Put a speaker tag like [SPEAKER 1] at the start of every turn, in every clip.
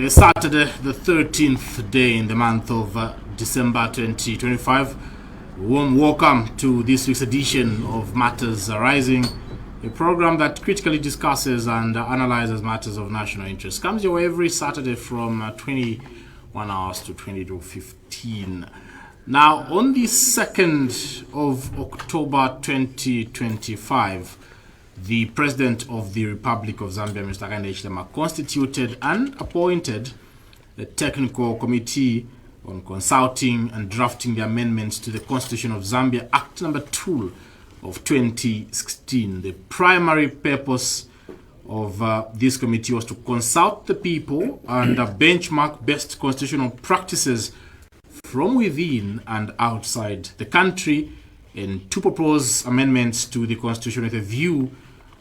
[SPEAKER 1] Saturday, the 13th day in the month of December 2025. Warm welcome to this week's edition of Matters Arising, a program that critically discusses and analyzes matters of national interest. Comes your way every Saturday from 21 hours to 22:15. Now, on the 2nd of October 2025, the President of the Republic of Zambia, Mr. Hichilema, constituted and appointed a technical committee on consulting and drafting the amendments to the Constitution of Zambia, Act Number 2 of 2016. The primary purpose of this committee was to consult the people and benchmark best constitutional practices from within and outside the country, and to propose amendments to the Constitution with a view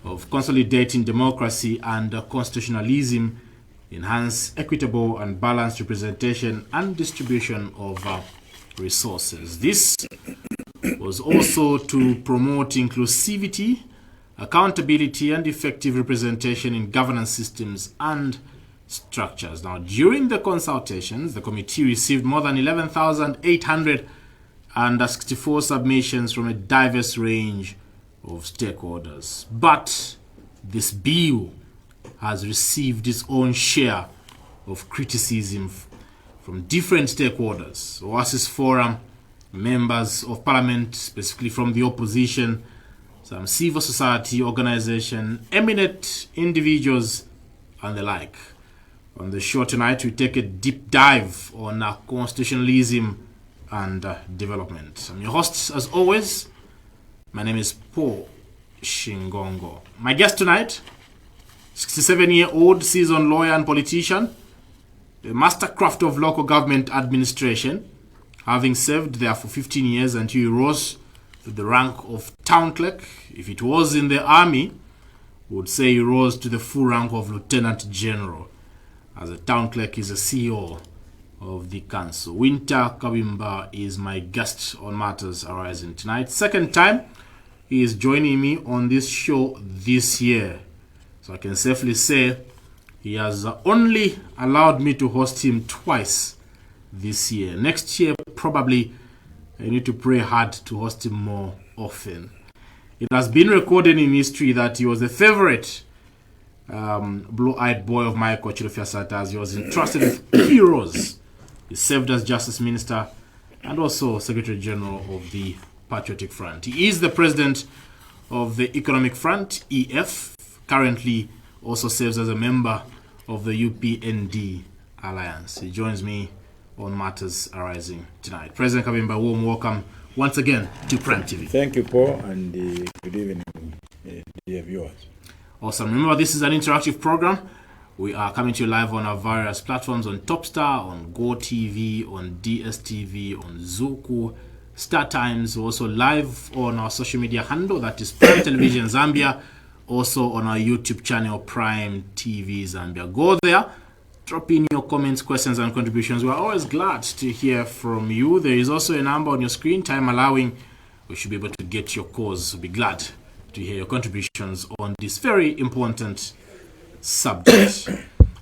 [SPEAKER 1] of consolidating democracy and constitutionalism, enhance equitable and balanced representation and distribution of resources. This was also to promote inclusivity, accountability, and effective representation in governance systems and structures. Now, during the consultations, the committee received more than 11,864 submissions from a diverse range of stakeholders. But this bill has received its own share of criticism from different stakeholders: Oasis Forum, members of parliament, specifically from the opposition, some civil society organization, eminent individuals, and the like. On the show tonight, we take a deep dive on constitutionalism and development. I'm your host, as always. My name is Paul Shingongo. My guest tonight, 67-year-old seasoned lawyer and politician, a mastercraft of local government administration, having served there for 15 years until he rose to the rank of town clerk. If it was in the army, we would say he rose to the full rank of lieutenant general. As a town clerk, he's a CEO of the council. Wynter Kabimba is my guest on Matters Arising tonight. Second time he is joining me on this show this year. So I can safely say he has only allowed me to host him twice this year. Next year, probably, I need to pray hard to host him more often. It has been recorded in history that he was the favorite blue-eyed boy of Michael Chilufya as he was entrusted with key roles. He served as Justice Minister and also Secretary General of the Patriotic Front. He is the President of the Economic Front, EF, currently also serves as a member of the UPND Alliance. He joins me on Matters Arising tonight. President Kabimba, warm welcome once again to Prime TV.
[SPEAKER 2] Thank you, Paul, and good evening, dear viewers.
[SPEAKER 1] Awesome. Remember, this is an interactive program. We are coming to you live on our various platforms, on Topstar, on GoTV, on DSTV, on Zuku, Star Times, also live on our social media handle, that is Prime Television Zambia, also on our YouTube channel, Prime TV Zambia. Go there, drop in your comments, questions, and contributions. We're always glad to hear from you. There is also a number on your screen. Time allowing, we should be able to get your calls. We'll be glad to hear your contributions on this very important subject.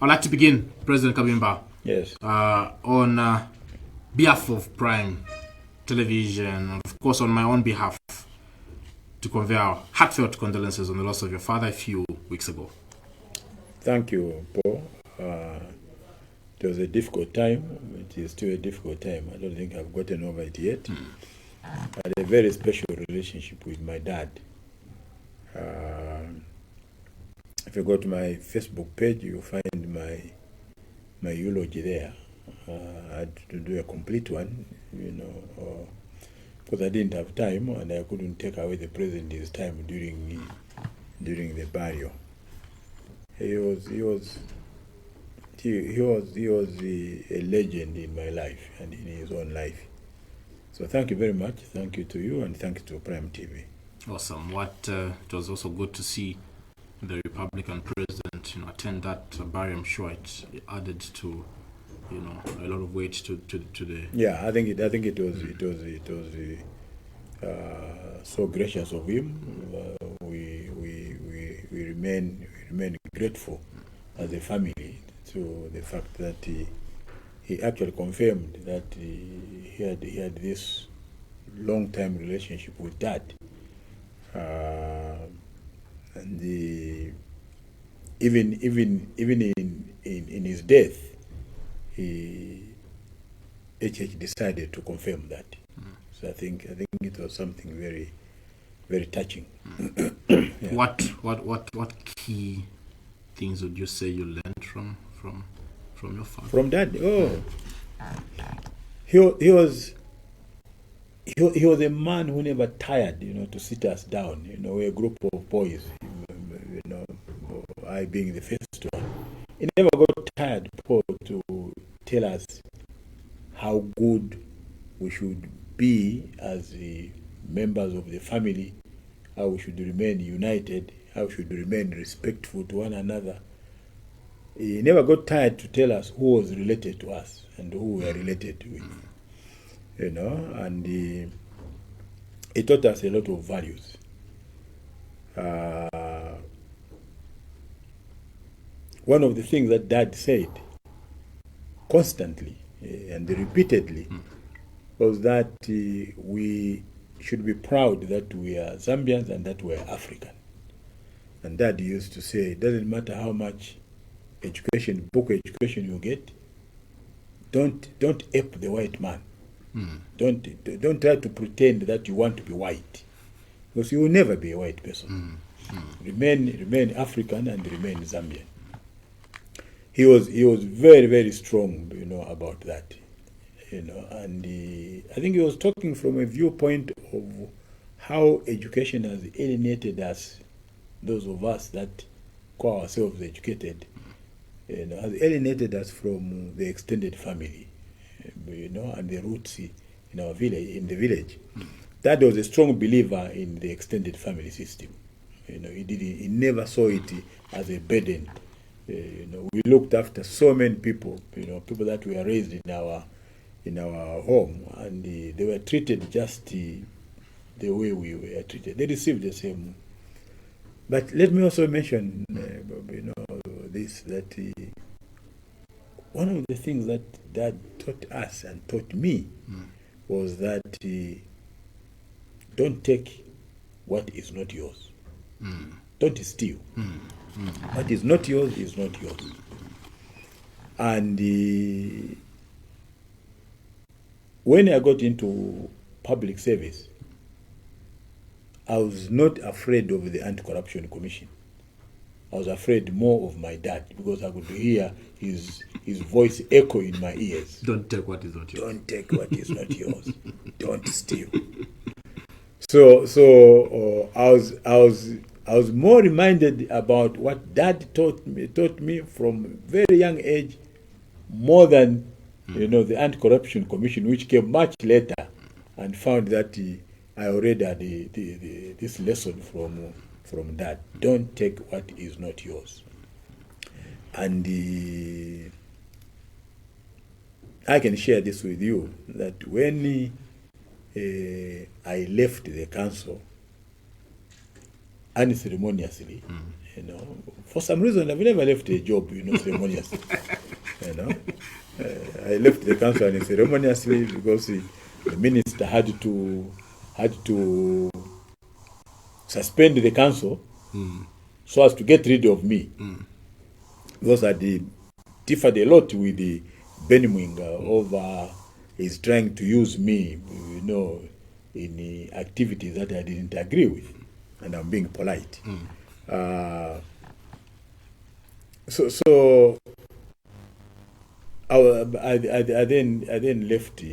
[SPEAKER 1] I'd like to begin, President Kabimba.
[SPEAKER 2] Yes.
[SPEAKER 1] On behalf of Prime Television, and of course on my own behalf, to convey our heartfelt condolences on the loss of your father a few weeks ago.
[SPEAKER 2] Thank you, Paul. It was a difficult time. It is still a difficult time. I don't think I've gotten over it yet. I had a very special relationship with my dad. If you go to my Facebook page, you'll find my eulogy there. I had to do a complete one, because I didn't have time and I couldn't take away the president's time during the burial. He was a legend in my life and in his own life. So thank you very much. Thank you to you, and thank you to Prime TV.
[SPEAKER 1] Awesome. It was also good to see the Republican president, attend that burial. I'm sure it added to, a lot of weight to the.
[SPEAKER 2] Yeah, I think it was so gracious of him. We remain grateful as a family to the fact that he actually confirmed that he had this long-time relationship with Dad, and even in his death, HH decided to confirm that. So I think it was something very, very touching.
[SPEAKER 1] Yeah. What key things would you say you learned from your father?
[SPEAKER 2] From Dad? Oh, he was a man who never tired, to sit us down. We're a group of boys, I being the first one. He never got tired, Paul, to tell us how good we should be as the members of the family, how we should remain united, how we should remain respectful to one another. He never got tired to tell us who was related to us and who we are related with, and he taught us a lot of values. One of the things that Dad said constantly and repeatedly was that we should be proud that we are Zambians and that we are African. And Dad used to say, it doesn't matter how much book education you get, don't ape the white man. Don't try to pretend that you want to be white, because you will never be a white person. Remain African and remain Zambian. He was very, very strong, about that, and I think he was talking from a viewpoint of how education has alienated us, those of us that call ourselves educated, has alienated us from the extended family, and the roots in our village, in the village. Dad was a strong believer in the extended family system. He never saw it as a burden. We looked after so many people, people that were raised in our home, and they were treated just the way we were treated. They received the same. But let me also mention, this, that one of the things that Dad taught us and taught me was that don't take what is not yours. Don't steal. What is not yours is not yours. And when I got into public service, I was not afraid of the Anti-Corruption Commission. I was afraid more of my dad, because I could hear his voice echo in my ears.
[SPEAKER 1] Don't take what is not yours.
[SPEAKER 2] Don't take what is not yours. Don't steal. So I was more reminded about what Dad taught me from a very young age, more than the Anti-Corruption Commission, which came much later, and found that I already had this lesson from Dad. Don't take what is not yours. And I can share this with you, that when I left the council unceremoniously, for some reason I've never left a job, ceremoniously. I left the council unceremoniously because the minister had to suspend the council so as to get rid of me, because I differed a lot with the Benimwinga over is trying to use me, in activities that I didn't agree with, and I'm being polite. So I then left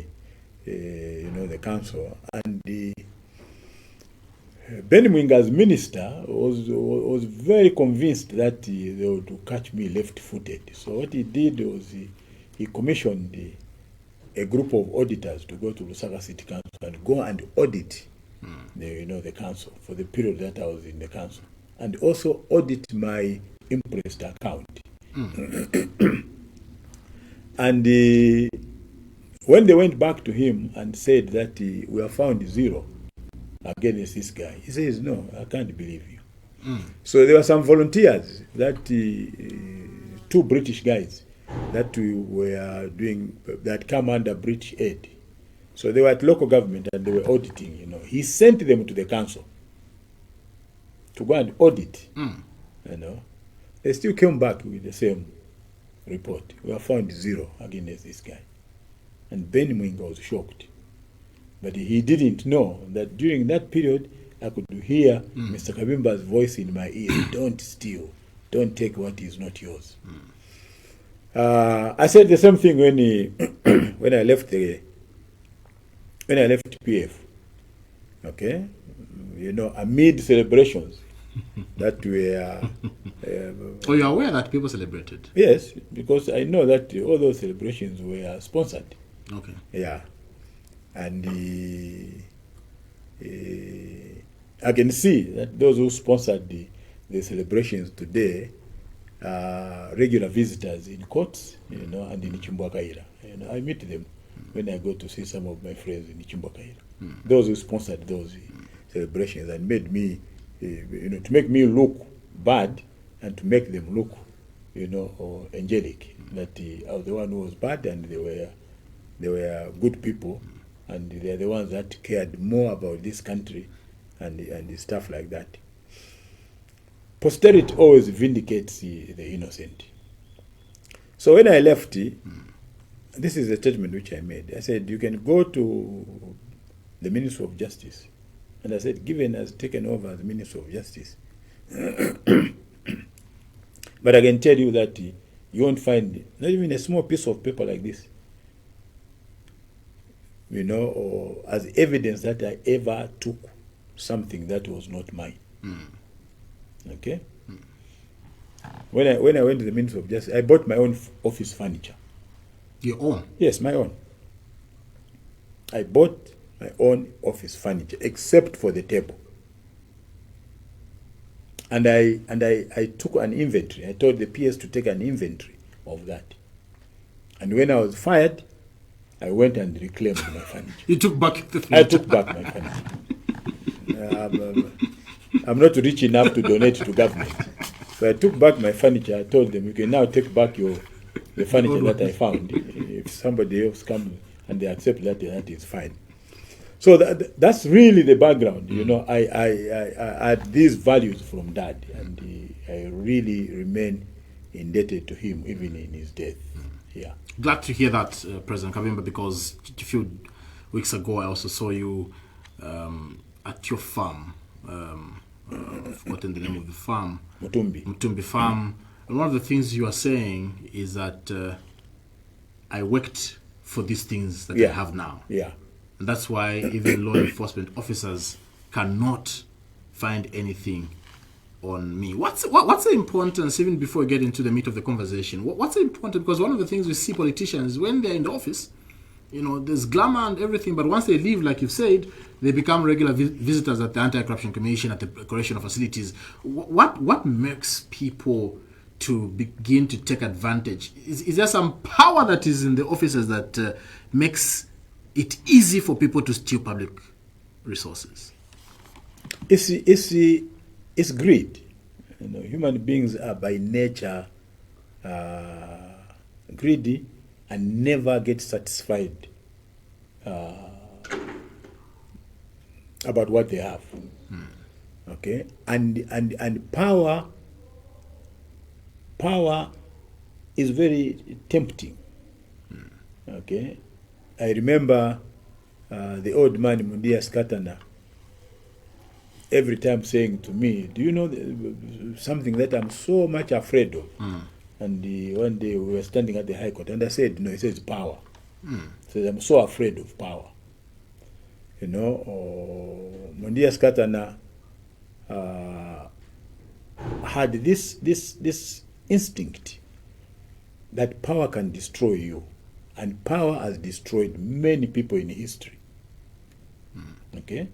[SPEAKER 2] the council, and Benimwinga's minister was very convinced that they would catch me left-footed. So what he did was he commissioned a group of auditors to go to Lusaka City Council and go and audit the council for the period that I was in the council, and also audit my imprest account. And when they went back to him and said that we have found zero against this guy, he says, "No, I can't believe you." So there were some volunteers that two British guys that we were doing, that come under British aid. So they were at local government and they were auditing, you know. He sent them to the council to go and audit, you know. They still came back with the same report. We have found zero against this guy. And Ben Mwinga was shocked. But he didn't know that during that period, I could hear Mr. Kabimba's voice in my ear, don't steal, don't take what is not yours. I said the same thing when when I left PF. Okay, you know, amid celebrations that were.
[SPEAKER 1] Oh, you're aware that people celebrated?
[SPEAKER 2] Yes, because I know that all those celebrations were sponsored.
[SPEAKER 1] Okay.
[SPEAKER 2] Yeah, and I can see that those who sponsored the celebrations today are regular visitors in courts, you know, and in Chimbwakaira. You know, I meet them when I go to see some of my friends in Chimbwakaira. Those who sponsored those celebrations and made me, you know, to make me look bad and to make them look, you know, or angelic. That I was the one who was bad and they were good people, and they're the ones that cared more about this country and stuff like that. Posterity always vindicates the innocent. So when I left, this is a statement which I made. I said, you can go to the Minister of Justice. And I said, Given has taken over as Minister of Justice. But I can tell you that you won't find not even a small piece of paper like this, you know, or as evidence that I ever took something that was not mine. Okay? When I went to the Ministry of Justice, I bought my own office furniture.
[SPEAKER 1] Your own?
[SPEAKER 2] Yes, my own. I bought my own office furniture, except for the table. And I took an inventory. I told the PS to take an inventory of that. And when I was fired, I went and reclaimed my furniture.
[SPEAKER 1] You took back the furniture?
[SPEAKER 2] I took back my furniture. I'm not rich enough to donate to government. So I took back my furniture. I told them, you can now take back the furniture that I found. If somebody else comes and they accept that is fine. So that's really the background. You know, I had these values from Dad, and I really remain indebted to him even in his death. Yeah.
[SPEAKER 1] Glad to hear that, President Kabimba, because a few weeks ago I also saw you at your farm. I've forgotten the name of the farm. Mutumbi Farm. And one of the things you are saying is that I worked for these things that I have now.
[SPEAKER 2] Yeah.
[SPEAKER 1] And that's why even law enforcement officers cannot find anything on me. What's the importance, even before we get into the meat of the conversation, what's important? Because one of the things we see politicians, when they're in the office, you know, there's glamour and everything, but once they leave, like you've said, they become regular visitors at the Anti-Corruption Commission, at the correctional facilities. What makes people to begin to take advantage? Is there some power that is in the offices that makes it easy for people to steal public resources?
[SPEAKER 2] It's greed. You know, human beings are by nature greedy and never get satisfied about what they have. Okay, and power is very tempting. Okay, I remember the old man Mundia Skatana every time saying to me, do you know something that I'm so much afraid of? And one day we were standing at the High Court, and I said, no, he says power. He says, I'm so afraid of power. You know, Mundia Skatana had this instinct that power can destroy you. And power has destroyed many people in history. Okay?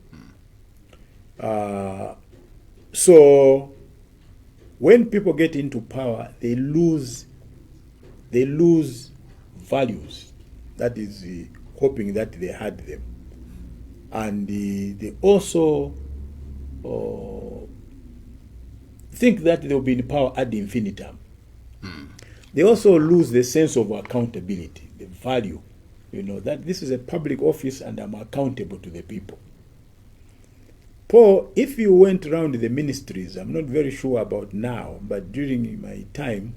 [SPEAKER 2] So when people get into power, they lose values. That is hoping that they had them. And they also think that they'll be in power ad infinitum. They also lose the sense of accountability, the value, that this is a public office and I'm accountable to the people. Paul, if you went around the ministries, I'm not very sure about now, but during my time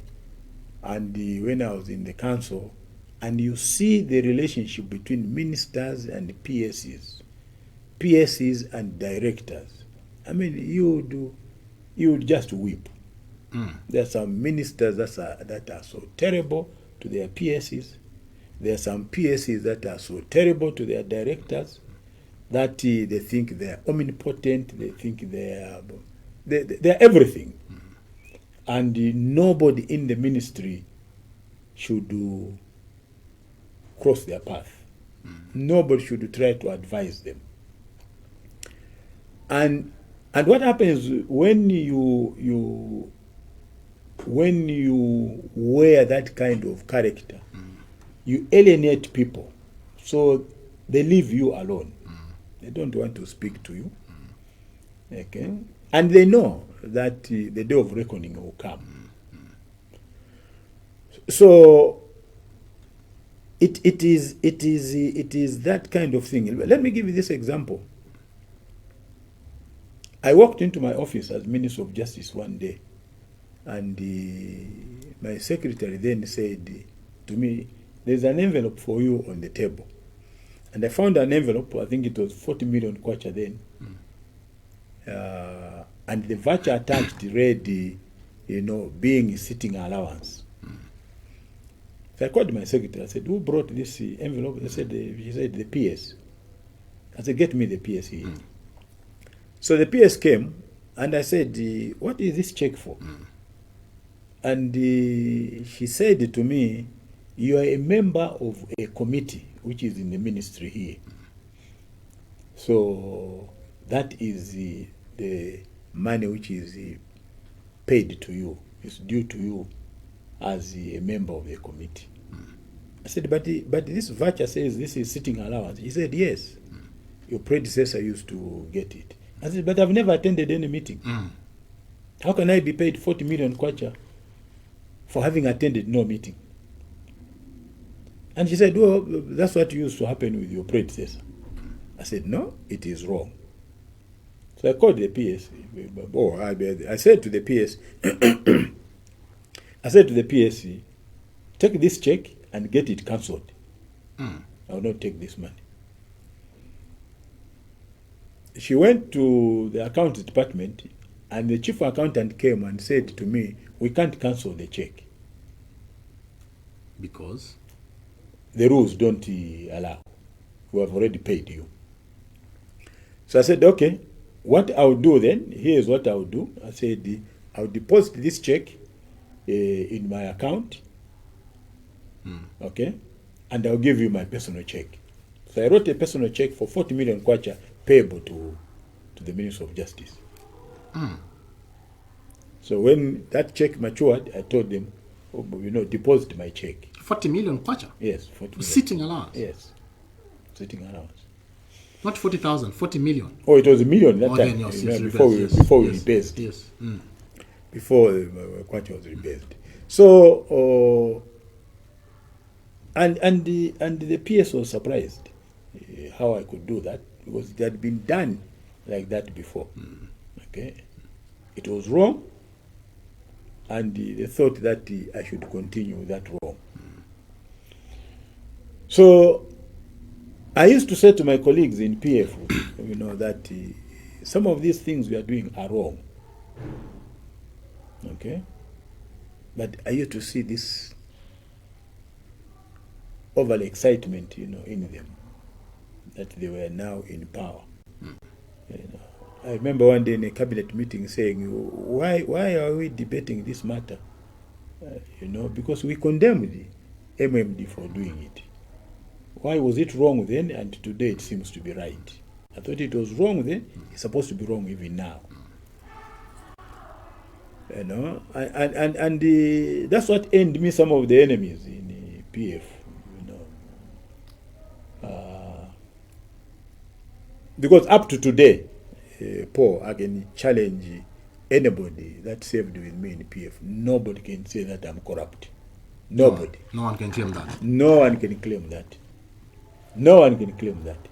[SPEAKER 2] and when I was in the council, and you see the relationship between ministers and PSCs and directors, I mean, you would just weep. There are some ministers that are so terrible to their PSCs. There are some PSCs that are so terrible to their directors that they think they are omnipotent, they think they are everything. And nobody in the ministry should cross their path. Nobody should try to advise them. And what happens when you wear that kind of character, you alienate people, so they leave you alone. They don't want to speak to you. Okay? And they know that the day of reckoning will come. So it is that kind of thing. Let me give you this example. I walked into my office as Minister of Justice one day, and my secretary then said to me, "There's an envelope for you on the table." And I found an envelope, I think it was 40 million kwacha then. And the voucher attached read, being sitting allowance. So I called my secretary. I said, "Who brought this envelope?" She said, "The PS." I said, "Get me the PS here." So the PS came, and I said, "What is this check for?" And she said to me, "You are a member of a committee which is in the ministry here. So that is the money which is paid to you, is due to you as a member of the committee." I said, but this voucher says this is sitting allowance." He said, "Yes, your predecessor used to get it." I said, "But I've never attended any meeting. How can I be paid 40 million kwacha for having attended no meeting?" And she said, "Well, that's what used to happen with your predecessor." I said, "No, it is wrong." So I called the PS. I said to the PS, "Take this check and get it cancelled. I will not take this money." She went to the accounts department, and the chief accountant came and said to me, "We can't cancel the check.
[SPEAKER 1] Because?
[SPEAKER 2] The rules don't allow. We have already paid you." So I said, "Okay, what I'll do then, here's what I'll do." I said, "I'll deposit this check in my account, okay, and I'll give you my personal check." So I wrote a personal check for 40 million kwacha payable to the Minister of Justice. So when that check matured, I told them, deposit my check.
[SPEAKER 1] 40 million kwacha?
[SPEAKER 2] Yes, 40 million.
[SPEAKER 1] Sitting allowance?
[SPEAKER 2] Yes, sitting allowance.
[SPEAKER 1] Not 40,000, 40 million.
[SPEAKER 2] Oh, it was a million that time.
[SPEAKER 1] Then
[SPEAKER 2] Before we rebased.
[SPEAKER 1] Yes.
[SPEAKER 2] Before kwacha was rebased. So, and the PS was surprised how I could do that, because it had been done like that before. Okay, it was wrong, and they thought that I should continue that wrong. So I used to say to my colleagues in PF, that some of these things we are doing are wrong. Okay, but I used to see this over excitement, in them, that they were now in power. I remember one day in a cabinet meeting saying, why are we debating this matter? Because we condemned the MMD for doing it. Why was it wrong then, and today it seems to be right? I thought it was wrong then, it's supposed to be wrong even now. And that's what earned me some of the enemies in the PF. Because up to today, Paul, I can challenge anybody that served with me in PF. Nobody can say that I'm corrupt. Nobody.
[SPEAKER 1] No one can claim that.
[SPEAKER 2] No one can claim that. No one can claim that.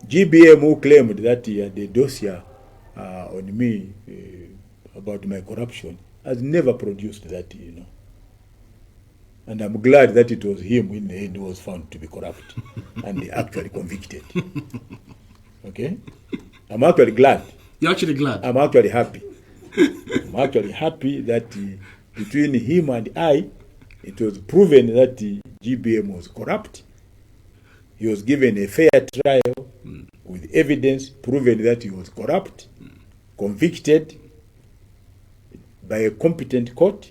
[SPEAKER 2] GBM, who claimed that he had a dossier on me about my corruption, has never produced that, And I'm glad that it was him in the end who was found to be corrupt and actually convicted. Okay? I'm actually glad.
[SPEAKER 1] You're actually glad?
[SPEAKER 2] I'm actually happy. I'm actually happy that between him and I, it was proven that the GBM was corrupt. He was given a fair trial with evidence proving that he was corrupt, convicted by a competent court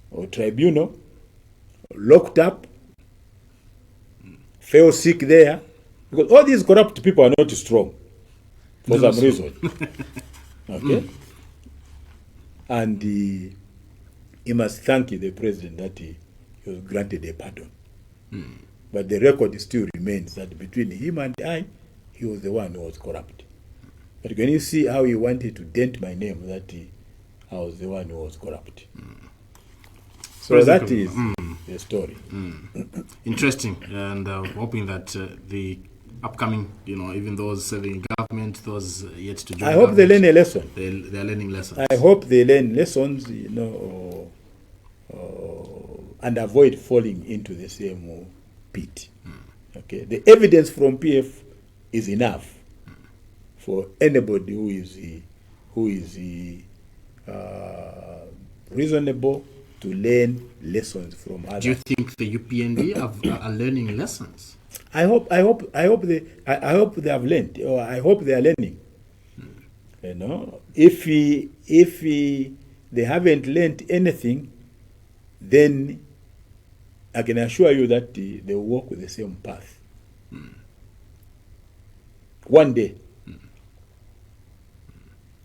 [SPEAKER 2] or tribunal, locked up, fell sick there. Because all these corrupt people are not strong for some reason. Okay? And he must thank the president that he was granted a pardon. But the record still remains that between him and I, he was the one who was corrupt. But can you see how he wanted to dent my name that I was the one who was corrupt? So that is the story.
[SPEAKER 1] Interesting. And hoping that the upcoming, even those serving government, those yet to join.
[SPEAKER 2] I hope they learn a lesson.
[SPEAKER 1] They're learning lessons.
[SPEAKER 2] I hope they learn lessons, and avoid falling into the same pit. Okay, the evidence from PF is enough for anybody who is reasonable to learn lessons from others.
[SPEAKER 1] Do you think the UPND are learning lessons?
[SPEAKER 2] I hope they have learned, or I hope they are learning. If they haven't learned anything, then I can assure you that they will walk with the same path. One day.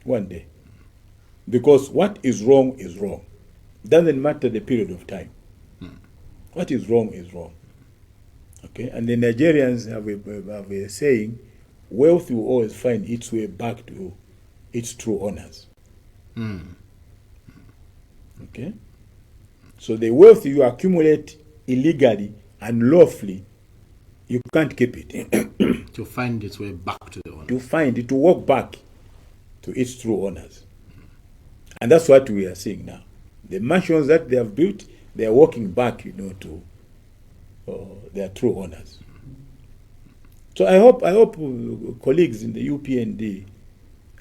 [SPEAKER 2] One day. Because what is wrong is wrong. Doesn't matter the period of time. What is wrong is wrong. Okay? And the Nigerians have a saying, wealth will always find its way back to its true owners. Okay? So the wealth you accumulate illegally and lawfully, you can't keep it.
[SPEAKER 1] To find its way back to the owner.
[SPEAKER 2] To walk back to its true owners. And that's what we are seeing now. The mansions that they have built, they are walking back, to their true owners. So I hope colleagues in the UPND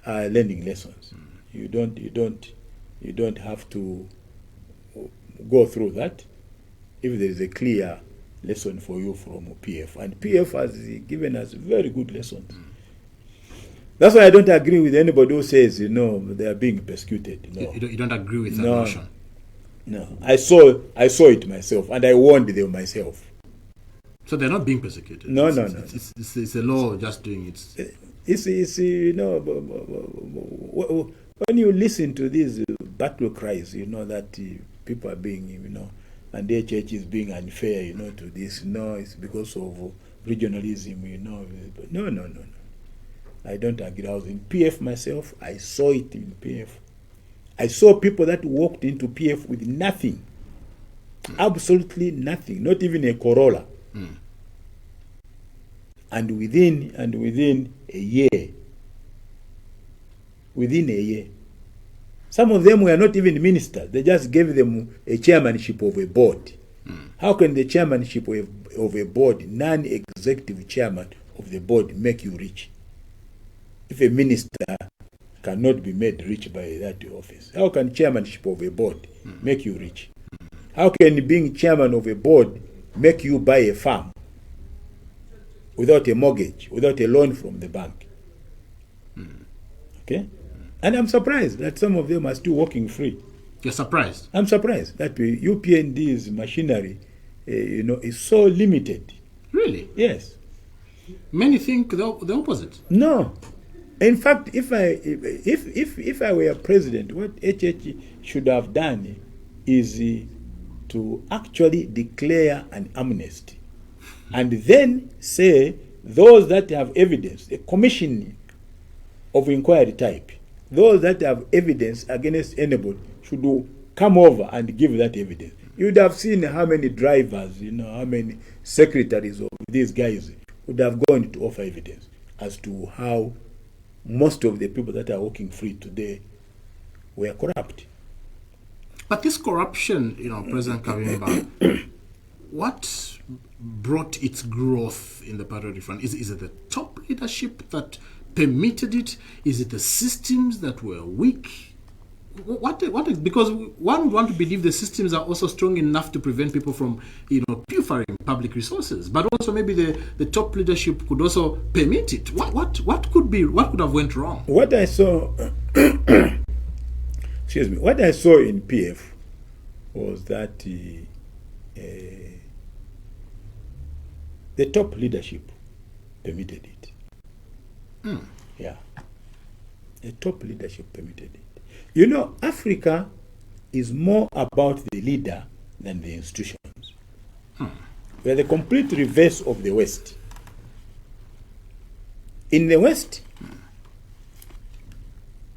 [SPEAKER 2] are learning lessons. You don't have to go through that if there is a clear lesson for you from PF. And PF has given us very good lessons. That's why I don't agree with anybody who says, they are being persecuted. No.
[SPEAKER 1] You don't agree with that notion?
[SPEAKER 2] No. I saw it myself, and I warned them myself.
[SPEAKER 1] So they're not being persecuted?
[SPEAKER 2] No.
[SPEAKER 1] It's a law just doing it.
[SPEAKER 2] When you listen to these battle cries, that people are being, and their church is being unfair, to this. No, it's because of regionalism, No. I don't agree. I was in PF myself. I saw it in PF. I saw people that walked into PF with nothing. Absolutely nothing. Not even a Corolla. And within a year, some of them were not even ministers. They just gave them a chairmanship of a board. How can the chairmanship of a board, non-executive chairman of the board, make you rich? If a minister cannot be made rich by that office, how can chairmanship of a board make you rich? How can being chairman of a board make you buy a farm without a mortgage, without a loan from the bank? Okay? And I'm surprised that some of them are still working free.
[SPEAKER 1] You're surprised?
[SPEAKER 2] I'm surprised that UPND's machinery, is so limited.
[SPEAKER 1] Really?
[SPEAKER 2] Yes.
[SPEAKER 1] Many think the opposite.
[SPEAKER 2] No. In fact, if I were president, what HH should have done is to actually declare an amnesty, and then say those that have evidence, a commission of inquiry type, those that have evidence against anybody should come over and give that evidence. You'd have seen how many drivers, how many secretaries of these guys would have gone to offer evidence as to how most of the people that are walking free today were corrupt.
[SPEAKER 1] But this corruption, President Kabimba, what brought its growth in the Patriotic Front? Is it the top leadership that permitted it? Is it the systems that were weak? What is, because one would want to believe the systems are also strong enough to prevent people from, pilfering public resources, but also maybe the top leadership could also permit it. What could have went wrong?
[SPEAKER 2] What I saw, excuse me, what I saw in PF was that the top leadership permitted it. Yeah, the top leadership permitted it. Africa is more about the leader than the institutions. We are the complete reverse of the West. In the West,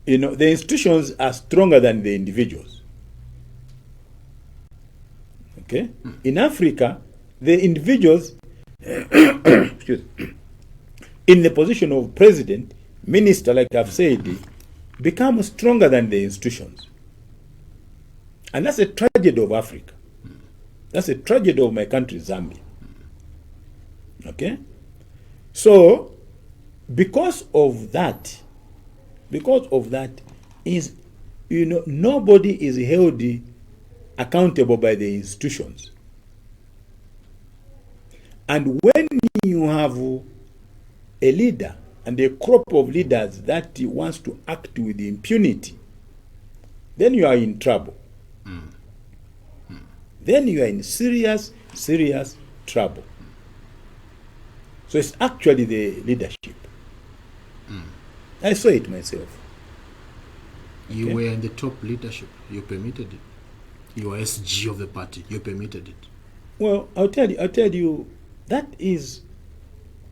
[SPEAKER 2] the institutions are stronger than the individuals. Okay? In Africa, the individuals, excuse me, in the position of president, minister, like I've said, become stronger than the institutions. And that's a tragedy of Africa. That's a tragedy of my country, Zambia. Okay? So, because of that is, nobody is held accountable by the institutions. And when you have a leader and a crop of leaders that wants to act with impunity, then you are in trouble. Then you are in serious trouble. So it's actually the leadership. I saw it myself.
[SPEAKER 1] You were in the top leadership. You permitted it. You were SG of the party. You permitted it.
[SPEAKER 2] Well, I'll tell you, that is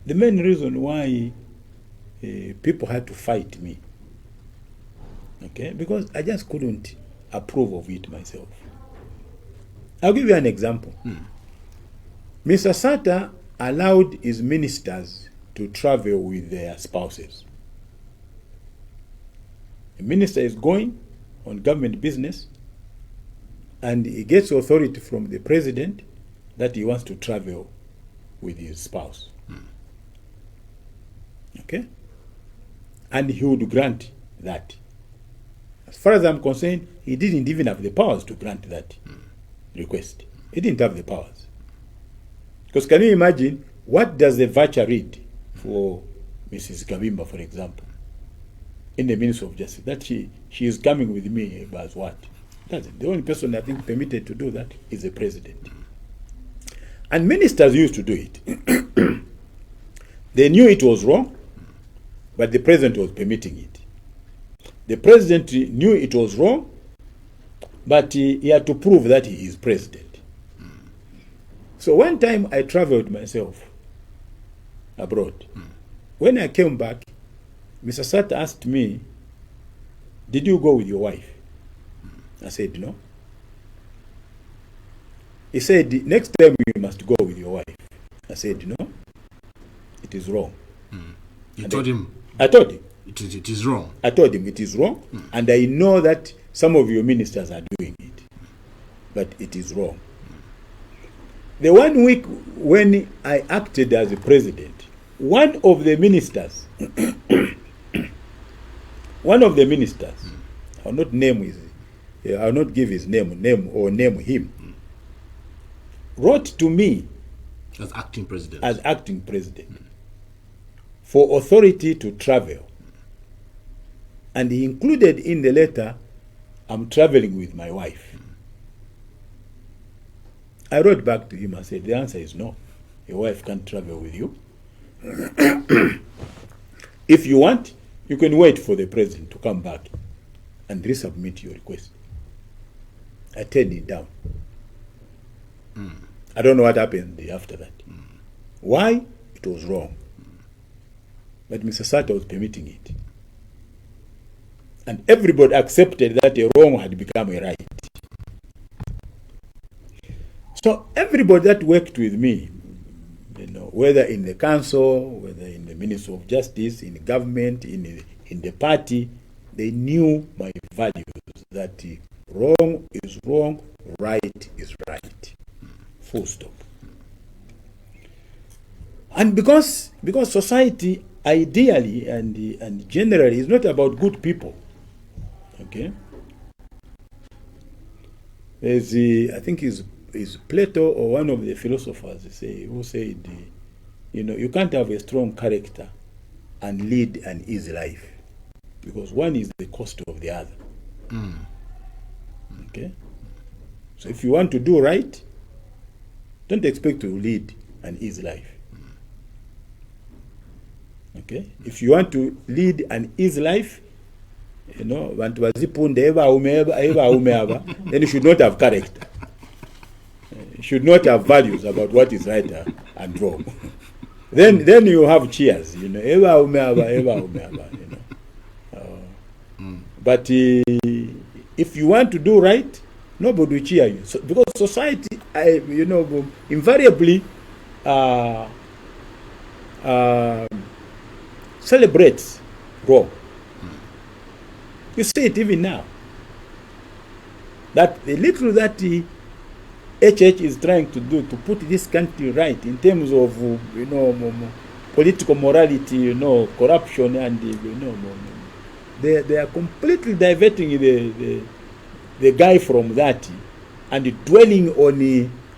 [SPEAKER 2] the main reason why people had to fight me. Okay? Because I just couldn't approve of it myself. I'll give you an example. Mr. Sata allowed his ministers to travel with their spouses. A minister is going on government business and he gets authority from the president that he wants to travel with his spouse. Okay? And he would grant that. As far as I'm concerned, he didn't even have the powers to grant that request. He didn't have the powers. Because can you imagine, what does the voucher read for Mrs. Kabimba, for example, in the Ministry of Justice? That she is coming with me as what? That's it. The only person I think permitted to do that is the president. And ministers used to do it. They knew it was wrong, but the president was permitting it. The president knew it was wrong, but he had to prove that he is president. So one time I traveled myself abroad. When I came back, Mr. Sata asked me, "Did you go with your wife?" I said, "No." He said, "Next time you must go with your wife." I said, "No, it is wrong."
[SPEAKER 1] You told him?
[SPEAKER 2] I told him.
[SPEAKER 1] It is wrong.
[SPEAKER 2] I told him it is wrong, and I know that some of your ministers are doing it, but it is wrong. The 1 week when I acted as a president, one of the ministers, I'll not give his name or name him, wrote to me
[SPEAKER 1] as acting president,
[SPEAKER 2] for authority to travel. And he included in the letter, "I'm traveling with my wife." I wrote back to him and said, the answer is no. Your wife can't travel with you. If you want, you can wait for the president to come back and resubmit your request. I turned it down. I don't know what happened after that. Why? It was wrong. But Mr. Sata was permitting it. And everybody accepted that a wrong had become a right. So everybody that worked with me, whether in the council, whether in the Ministry of Justice, in the government, in the party, they knew my values, that wrong is wrong, right is right. Full stop. And because society ideally and generally is not about good people. Okay? There's I think is Plato or one of the philosophers who said, you can't have a strong character and lead an easy life, because one is the cost of the other. Okay? So if you want to do right, don't expect to lead an easy life. Okay? If you want to lead an easy life, then you should not have character. You should not have values about what is right and wrong. Then you have cheers, But if you want to do right, nobody will cheer you. So, because society, invariably celebrates wrong. You see it even now. That the little that the HH is trying to do to put this country right in terms of political morality, corruption, and they are completely diverting the guy from that and dwelling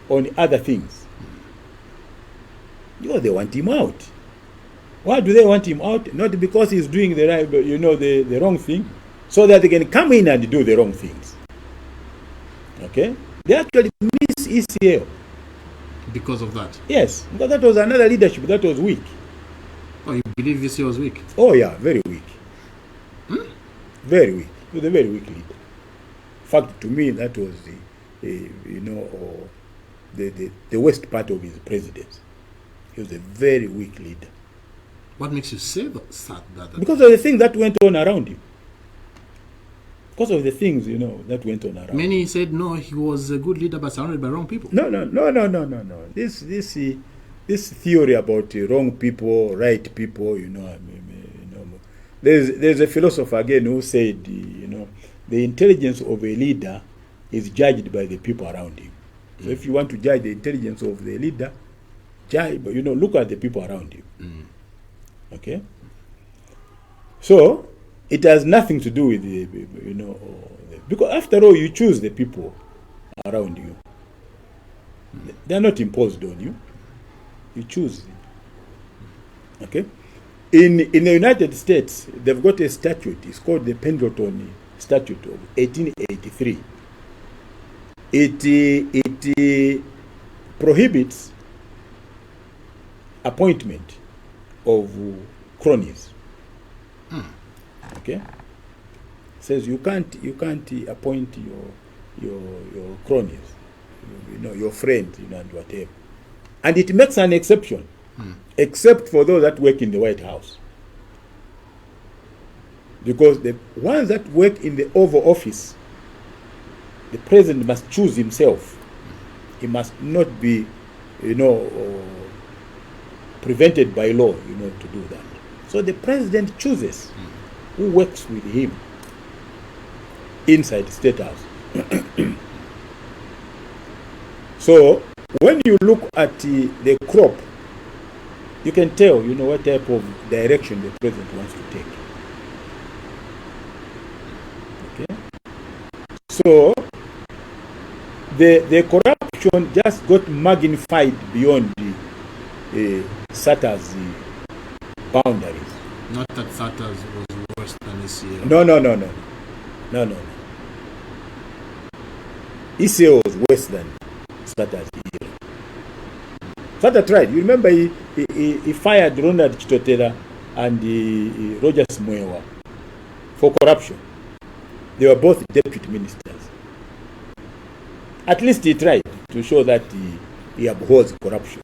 [SPEAKER 2] on other things. They want him out. Why do they want him out? Not because he's doing the right, the wrong thing, so that they can come in and do the wrong things. Okay? They actually miss ECL.
[SPEAKER 1] Because of that?
[SPEAKER 2] Yes, because that was another leadership that was weak.
[SPEAKER 1] Oh, you believe ECL was weak?
[SPEAKER 2] Oh yeah, very weak. Very weak. He was a very weak leader. In fact, to me, that was the worst part of his presidency. He was a very weak leader.
[SPEAKER 1] What makes you say that?
[SPEAKER 2] Because of the things that went on around him. Because of the things, that went on around.
[SPEAKER 1] Many said no, he was a good leader, but surrounded by wrong people.
[SPEAKER 2] No. This theory about wrong people, right people, there's a philosopher again who said, the intelligence of a leader is judged by the people around him. So if you want to judge the intelligence of the leader, look at the people around you. Okay? So it has nothing to do with because after all, you choose the people around you. They are not imposed on you. You choose them. Okay? In the United States, they've got a statute. It's called the Pendleton Statute of 1883. It prohibits appointment of cronies. Okay? Says you can't appoint your cronies, your friends, and whatever. And it makes an exception, except for those that work in the White House. Because the ones that work in the Oval Office, the president must choose himself. He must not be, prevented by law, to do that. So the president chooses who works with him inside the State House. So when you look at the crop, you can tell, what type of direction the president wants to take. Okay? So the corruption just got magnified beyond the Sata's boundaries.
[SPEAKER 1] Not that Sata's was worse than ECL.
[SPEAKER 2] No. ECL was worse than Sata's era. Sata tried. You remember he fired Ronald Chitotela and Roger Smoewa for corruption. They were both deputy ministers. At least he tried to show that he abhors corruption.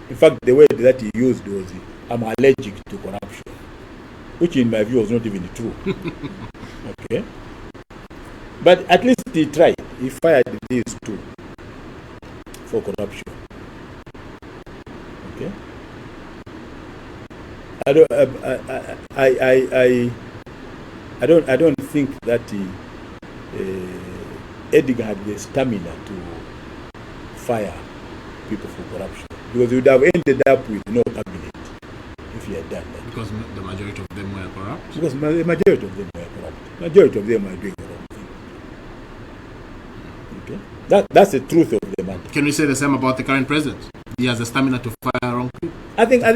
[SPEAKER 2] In fact, the word that he used was, "I'm allergic to corruption," which in my view was not even true. Okay? But at least he tried. He fired these two. for corruption. Okay. I don't think that Edgar had the stamina to fire people for corruption, because he would have ended up with no cabinet if he had done that.
[SPEAKER 1] Because the majority of them were corrupt?
[SPEAKER 2] Because the majority of them were corrupt. Majority of them are doing the wrong thing. Okay? That's the truth of the matter.
[SPEAKER 1] Can we say the same about the current president? He has the stamina to fire wrong people?
[SPEAKER 2] I think HH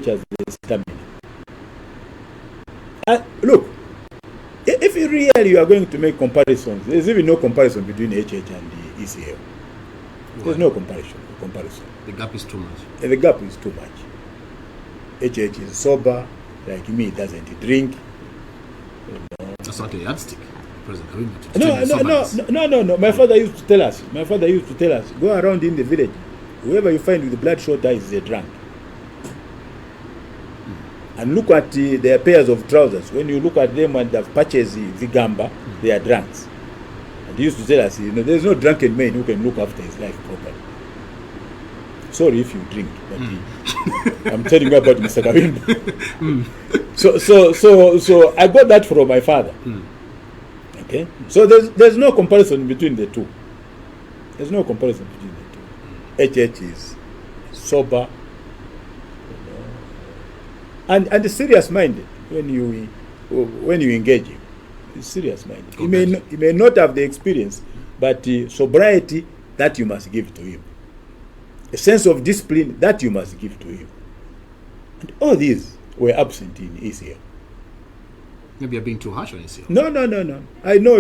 [SPEAKER 2] has the stamina. Look, if you are going to make comparisons, there's even no comparison between HH and the ECL. There's no comparison.
[SPEAKER 1] The gap is too much.
[SPEAKER 2] The gap is too much. HH is sober, like me, doesn't drink.
[SPEAKER 1] That's not a yardstick, President Kabimba.
[SPEAKER 2] No. My father used to tell us, go around in the village, whoever you find with bloodshot eyes is a drunk. And look at their pairs of trousers. When you look at them and have patches Vigamba, they are drunks. And he used to tell us, there's no drunken man who can look after his life properly. Sorry if you drink, but I'm telling you about Mr. Kabimba. So I got that from my father. Okay, so there's no comparison between the two. There's no comparison between the two. HH is sober, and serious minded when you engage him. He's serious minded. He may not have the experience, but sobriety, that you must give to him. A sense of discipline, that you must give to him. And all these were absent in ECL.
[SPEAKER 1] Maybe you're being too harsh on ECL.
[SPEAKER 2] No. I know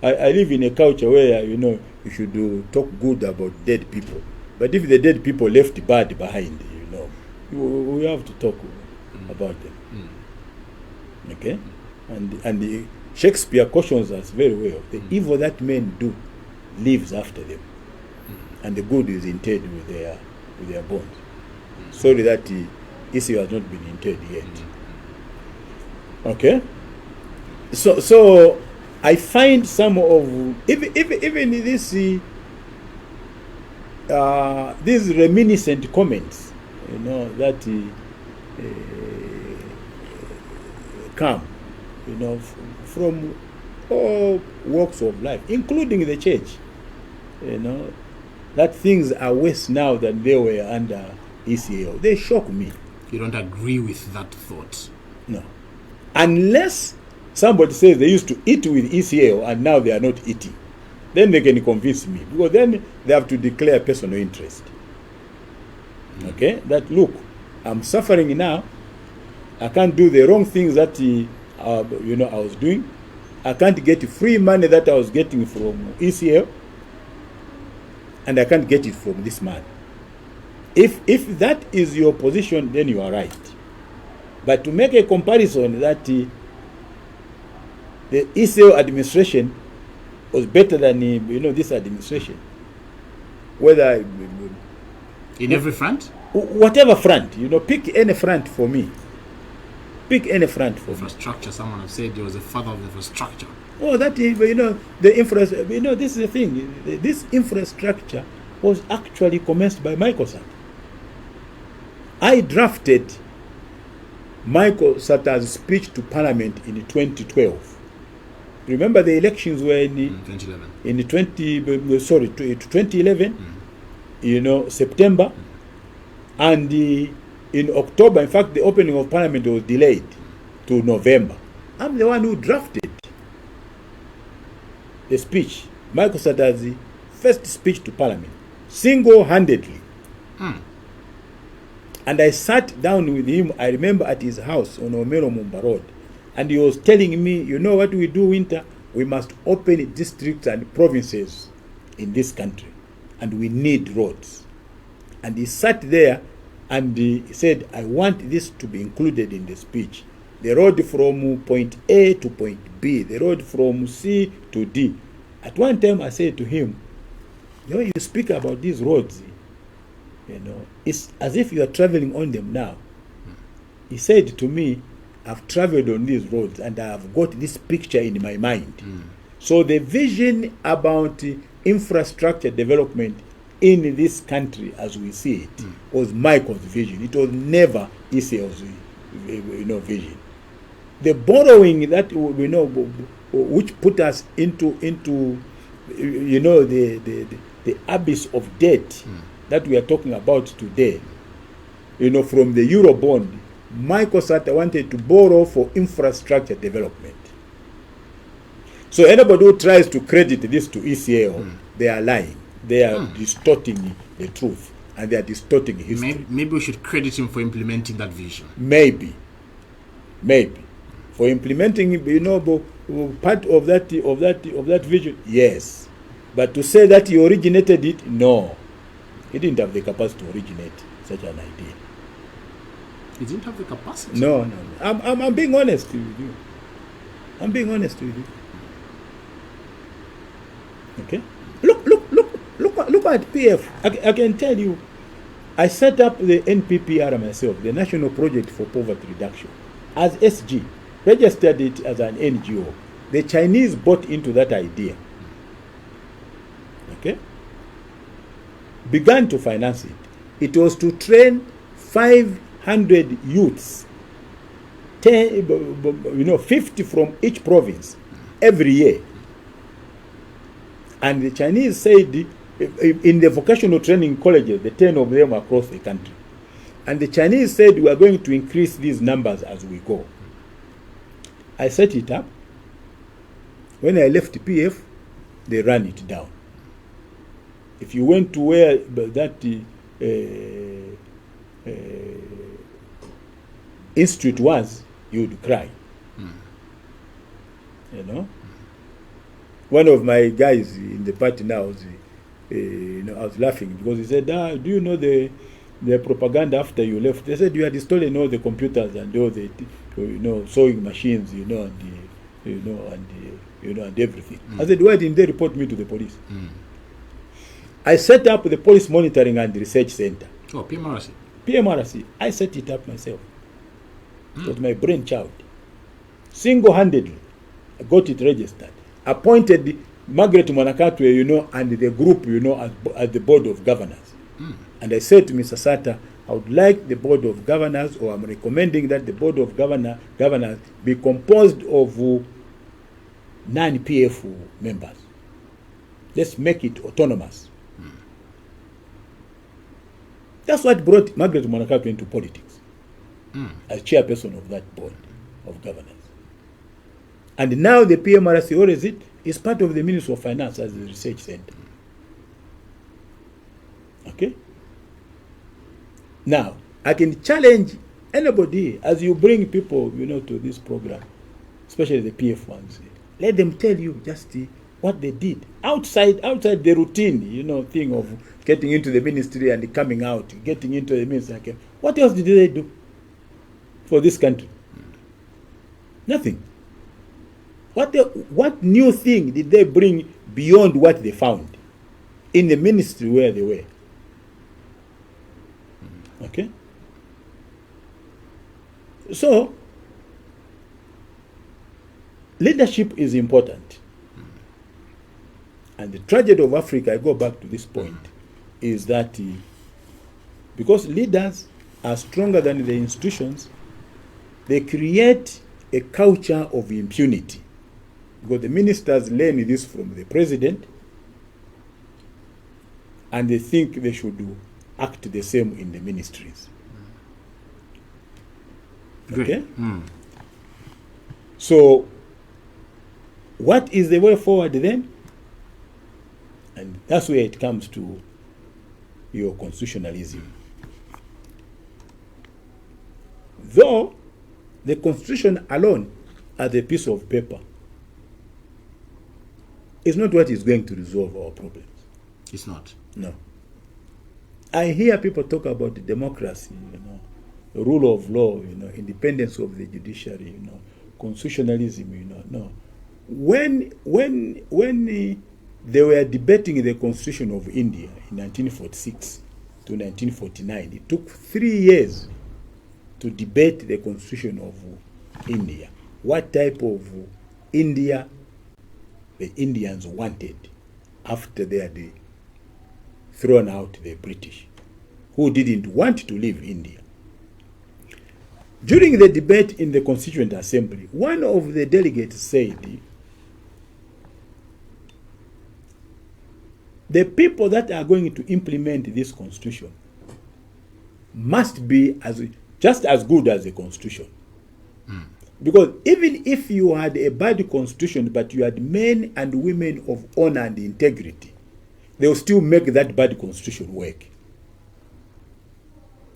[SPEAKER 2] I live in a culture where you should talk good about dead people. But if the dead people left bad behind, we have to talk about them. Okay? And Shakespeare cautions us very well. The evil that men do lives after them. And the good is interred with their bones. Sorry that ECL has not been interred yet. Okay? So I find some of even these reminiscent comments, that come, from all walks of life, including the church, that things are worse now than they were under ECL. They shock me.
[SPEAKER 1] You don't agree with that thought?
[SPEAKER 2] No. Unless somebody says they used to eat with ECL and now they are not eating, then they can convince me, because then they have to declare personal interest. Okay? That, look, I'm suffering now. I can't do the wrong things that I was doing. I can't get free money that I was getting from ECL, and I can't get it from this man. If that is your position, then you are right. But to make a comparison that the ECL administration was better than this administration, whether
[SPEAKER 1] in every front,
[SPEAKER 2] whatever front, pick any front for me. Pick any front for
[SPEAKER 1] infrastructure. Someone has said he was a father of infrastructure.
[SPEAKER 2] Oh, that is, the infrastructure. This is the thing. This infrastructure was actually commenced by Michael Sata. I drafted Michael Sata's speech to Parliament in 2012. Remember, the elections were in
[SPEAKER 1] 2011.
[SPEAKER 2] In 2011. September, and in October. In fact, the opening of Parliament was delayed to November. I'm the one who drafted the speech, Michael Sata's first speech to Parliament, single-handedly. And I sat down with him, I remember, at his house on Omero Mumba Road, and he was telling me, what we do, Wynter? We must open districts and provinces in this country, and we need roads. And he sat there and he said, I want this to be included in the speech. The road from point A to point B, the road from C to D. At one time I said to him, you speak about these roads, it's as if you are traveling on them now. He said to me, I've traveled on these roads and I have got this picture in my mind. So the vision about infrastructure development in this country as we see it was Michael's vision. It was never Esau's vision. The borrowing that which put us into the abyss of debt that we are talking about today, from the Eurobond, Michael Sata wanted to borrow for infrastructure development. So anybody who tries to credit this to ECL, they are lying. They are distorting the truth, and they are distorting history.
[SPEAKER 1] Maybe we should credit him for implementing that vision.
[SPEAKER 2] Maybe, for implementing, part of that vision. Yes, but to say that he originated it, no, he didn't have the capacity to originate such an idea.
[SPEAKER 1] He didn't have the capacity.
[SPEAKER 2] No. I'm being honest with you. Okay. Look at PF. I can tell you, I set up the NPPR myself, the National Project for Poverty Reduction, as SG, registered it as an NGO. The Chinese bought into that idea. Okay? Began to finance it. It was to train 500 youths, 50 from each province every year. And the Chinese said, in the vocational training colleges, the 10 of them across the country. And the Chinese said, we are going to increase these numbers as we go. I set it up. When I left PF, they ran it down. If you went to where that institute was, you would cry. One of my guys in the party now, I was laughing because he said, do you know the propaganda after you left? They said you had stolen all the computers and all the sewing machines, and everything. I said, why didn't they report me to the police? I set up the Police Monitoring and Research Center.
[SPEAKER 1] Oh, PMRC.
[SPEAKER 2] PMRC. I set it up myself. It was my brainchild. Single-handedly, I got it registered. Appointed Margaret Mwanakatwe, and the group, as the board of governors. And I said to Mr. Sata, I would like the board of governors, or I'm recommending that the board of governors be composed of non-PF members. Let's make it autonomous. That's what brought Margaret Mwanakatwe into politics, as chairperson of that board of governors. And now the PMRC, what is it? It's part of the Ministry of Finance as the research center. Okay? Now, I can challenge anybody as you bring people, to this program, especially the PF ones. Let them tell you just what they did outside the routine, thing of getting into the ministry and coming out, getting into the ministry. What else did they do for this country? Nothing. What new thing did they bring beyond what they found in the ministry where they were? Okay? So, leadership is important. And the tragedy of Africa, I go back to this point, is that because leaders are stronger than the institutions, they create a culture of impunity. Because the ministers learn this from the president, and they think they should act the same in the ministries. Okay? So, what is the way forward then? And that's where it comes to your constitutionalism. Though the Constitution alone, as a piece of paper, is not what is going to resolve our problems.
[SPEAKER 1] It's not.
[SPEAKER 2] No. I hear people talk about democracy, rule of law, independence of the judiciary, constitutionalism, no. When they were debating the Constitution of India in 1946 to 1949, it took 3 years to debate the Constitution of India. What type of India the Indians wanted. after they had thrown out the British, who didn't want to leave India. During the debate in the Constituent Assembly, one of the delegates said, the people that are going to implement this constitution must be just as good as the constitution. Because even if you had a bad constitution, but you had men and women of honor and integrity, they will still make that bad constitution work.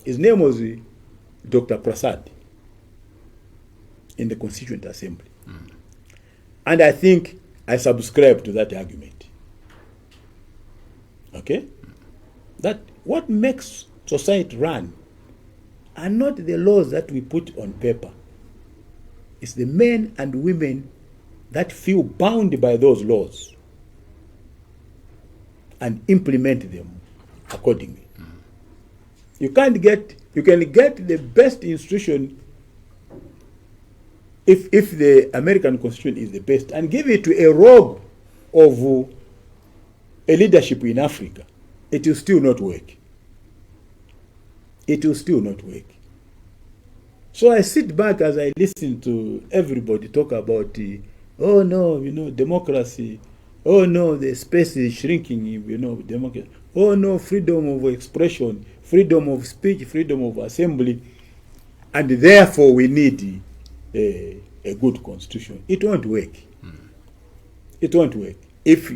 [SPEAKER 2] His name was Dr. Prasad in the Constituent Assembly. And I think I subscribe to that argument. Okay? That what makes society run are not the laws that we put on paper. It's the men and women that feel bound by those laws and implement them accordingly. You can get the best institution if the American Constitution is the best and give it to a rogue of a leadership in Africa. It will still not work. It will still not work. So I sit back as I listen to everybody talk about, oh no, democracy. Oh no, the space is shrinking, democracy. Oh no, freedom of expression, freedom of speech, freedom of assembly. And therefore we need a good constitution. It won't work. It won't work. If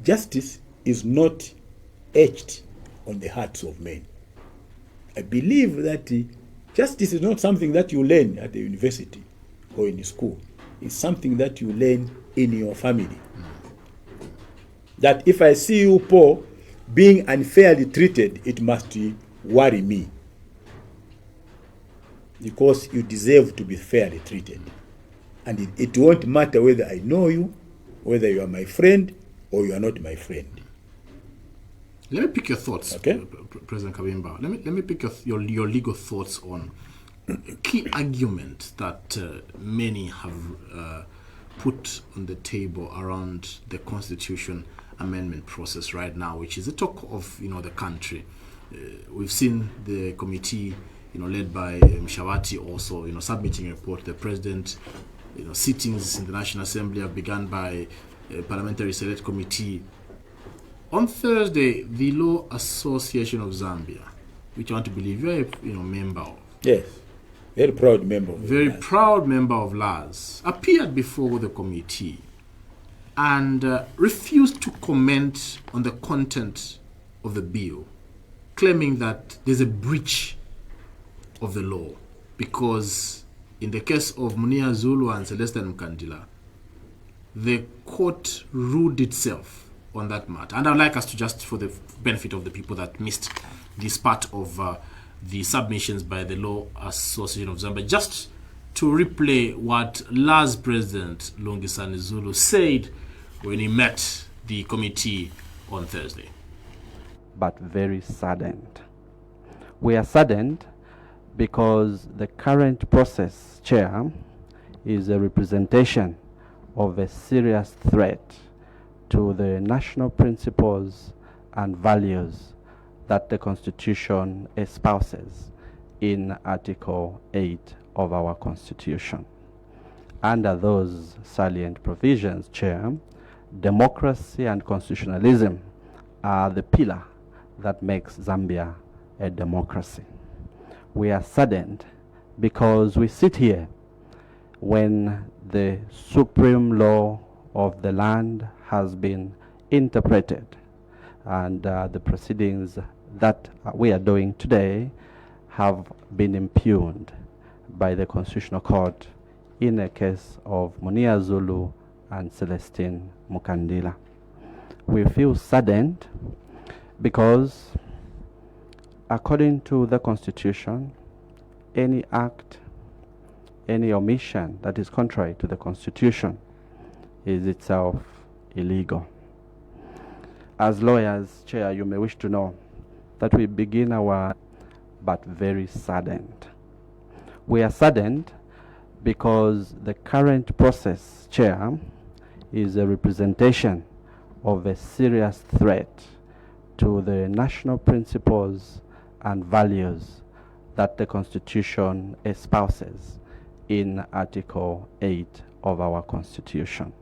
[SPEAKER 2] justice is not etched on the hearts of men. I believe that justice is not something that you learn at the university or in school. It's something that you learn in your family. That if I see you poor being unfairly treated, it must worry me. Because you deserve to be fairly treated. And it won't matter whether I know you, whether you are my friend, or you are not my friend.
[SPEAKER 1] Let me pick your thoughts,
[SPEAKER 2] okay?
[SPEAKER 1] President Kabimba. Let me pick your legal thoughts on a key argument that many have put on the table around the Constitution Amendment process right now, which is the talk of the country. We've seen the committee, led by Mshawati, also submitting a report. The president, sittings in the National Assembly have begun by a Parliamentary Select Committee. On Thursday, the Law Association of Zambia, which I want to believe you're a member of.
[SPEAKER 2] Yes, very proud member.
[SPEAKER 1] Very proud member of LAS, appeared before the committee and refused to comment on the content of the bill, claiming that there's a breach of the law because in the case of Munia Zulu and Celestin Mkandila, the court ruled itself on that matter. And I'd like us to, just for the benefit of the people that missed this part of the submissions by the Law Association of Zambia, just to replay what LAS President Lungisani Zulu said when he met the committee on Thursday.
[SPEAKER 3] But very saddened. We are saddened because the current process, Chair, is a representation of a serious threat to the national principles and values that the Constitution espouses in Article 8 of our Constitution. Under those salient provisions, Chair, democracy and constitutionalism are the pillar that makes Zambia a democracy. We are saddened because we sit here when the supreme law of the land has been interpreted, and the proceedings that we are doing today have been impugned by the Constitutional Court in a case of Munia Zulu and Celestine Mukandila. We feel saddened because according to the Constitution, any act, any omission that is contrary to the Constitution is itself illegal. As lawyers, Chair, you may wish to know that we begin our but very saddened. We are saddened because the current process, Chair, is a representation of a serious threat to the national principles and values that the Constitution espouses in Article 8 of our Constitution.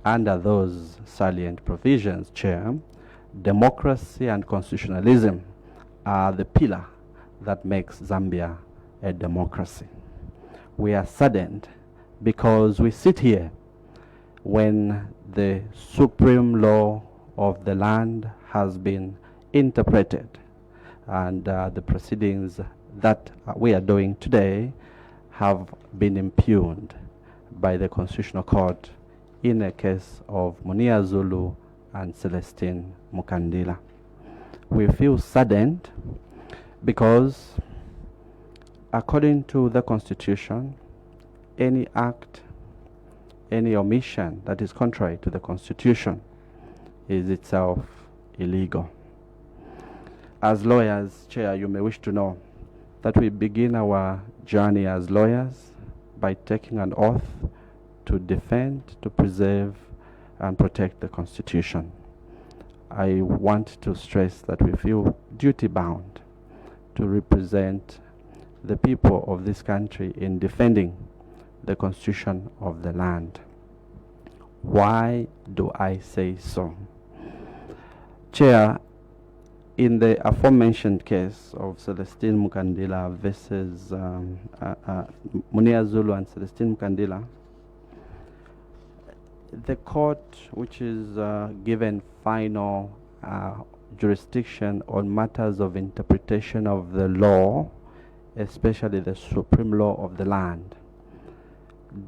[SPEAKER 3] Under those salient provisions, Chair, democracy and constitutionalism are the pillar that makes Zambia a democracy. We are saddened because we sit here when the supreme law of the land has been interpreted, and the proceedings that we are doing today have been impugned by the Constitutional Court in a case of Munia Zulu and Celestine Mukandila. We feel saddened because, according to the Constitution, any act, any omission that is contrary to the Constitution is itself illegal. As lawyers, Chair, you may wish to know that we begin our journey as lawyers by taking an oath to defend, to preserve, and protect the Constitution. I want to stress that we feel duty-bound to represent the people of this country in defending the Constitution of the land. Why do I say so? Chair, in the aforementioned case of Celestine Mukandila versus Munia Zulu and Celestine Mukandila, the court, which is given final jurisdiction on matters of interpretation of the law, especially the supreme law of the land,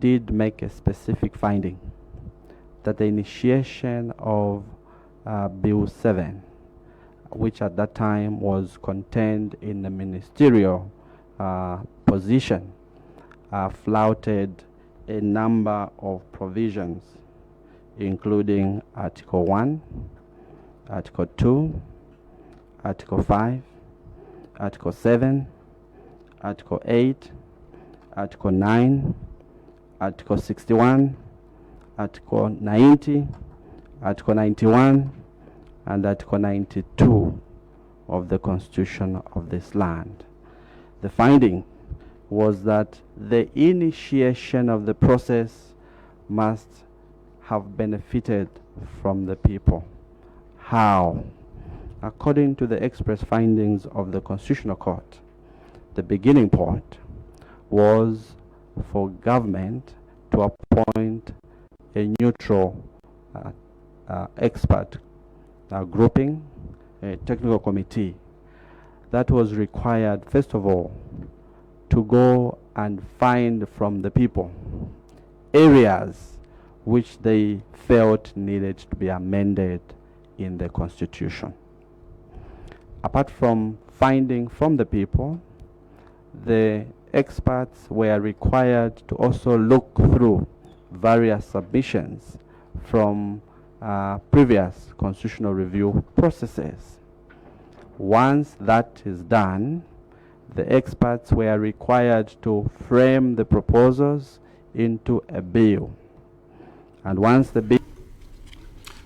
[SPEAKER 3] did make a specific finding that the initiation of Bill 7, which at that time was contained in the ministerial position, flouted a number of provisions, including Article 1, Article 2, Article 5, Article 7, Article 8, Article 9, Article 61, Article 90, Article 91, and Article 92 of the Constitution of this land. The finding was that the initiation of the process must have benefited from the people. How? According to the express findings of the Constitutional Court, the beginning point was for government to appoint a neutral expert grouping, a technical committee that was required, first of all, to go and find from the people areas which they felt needed to be amended in the Constitution. Apart from finding from the people, the experts were required to also look through various submissions from previous constitutional review processes. Once that is done, the experts were required to frame the proposals into a bill. And once the bill...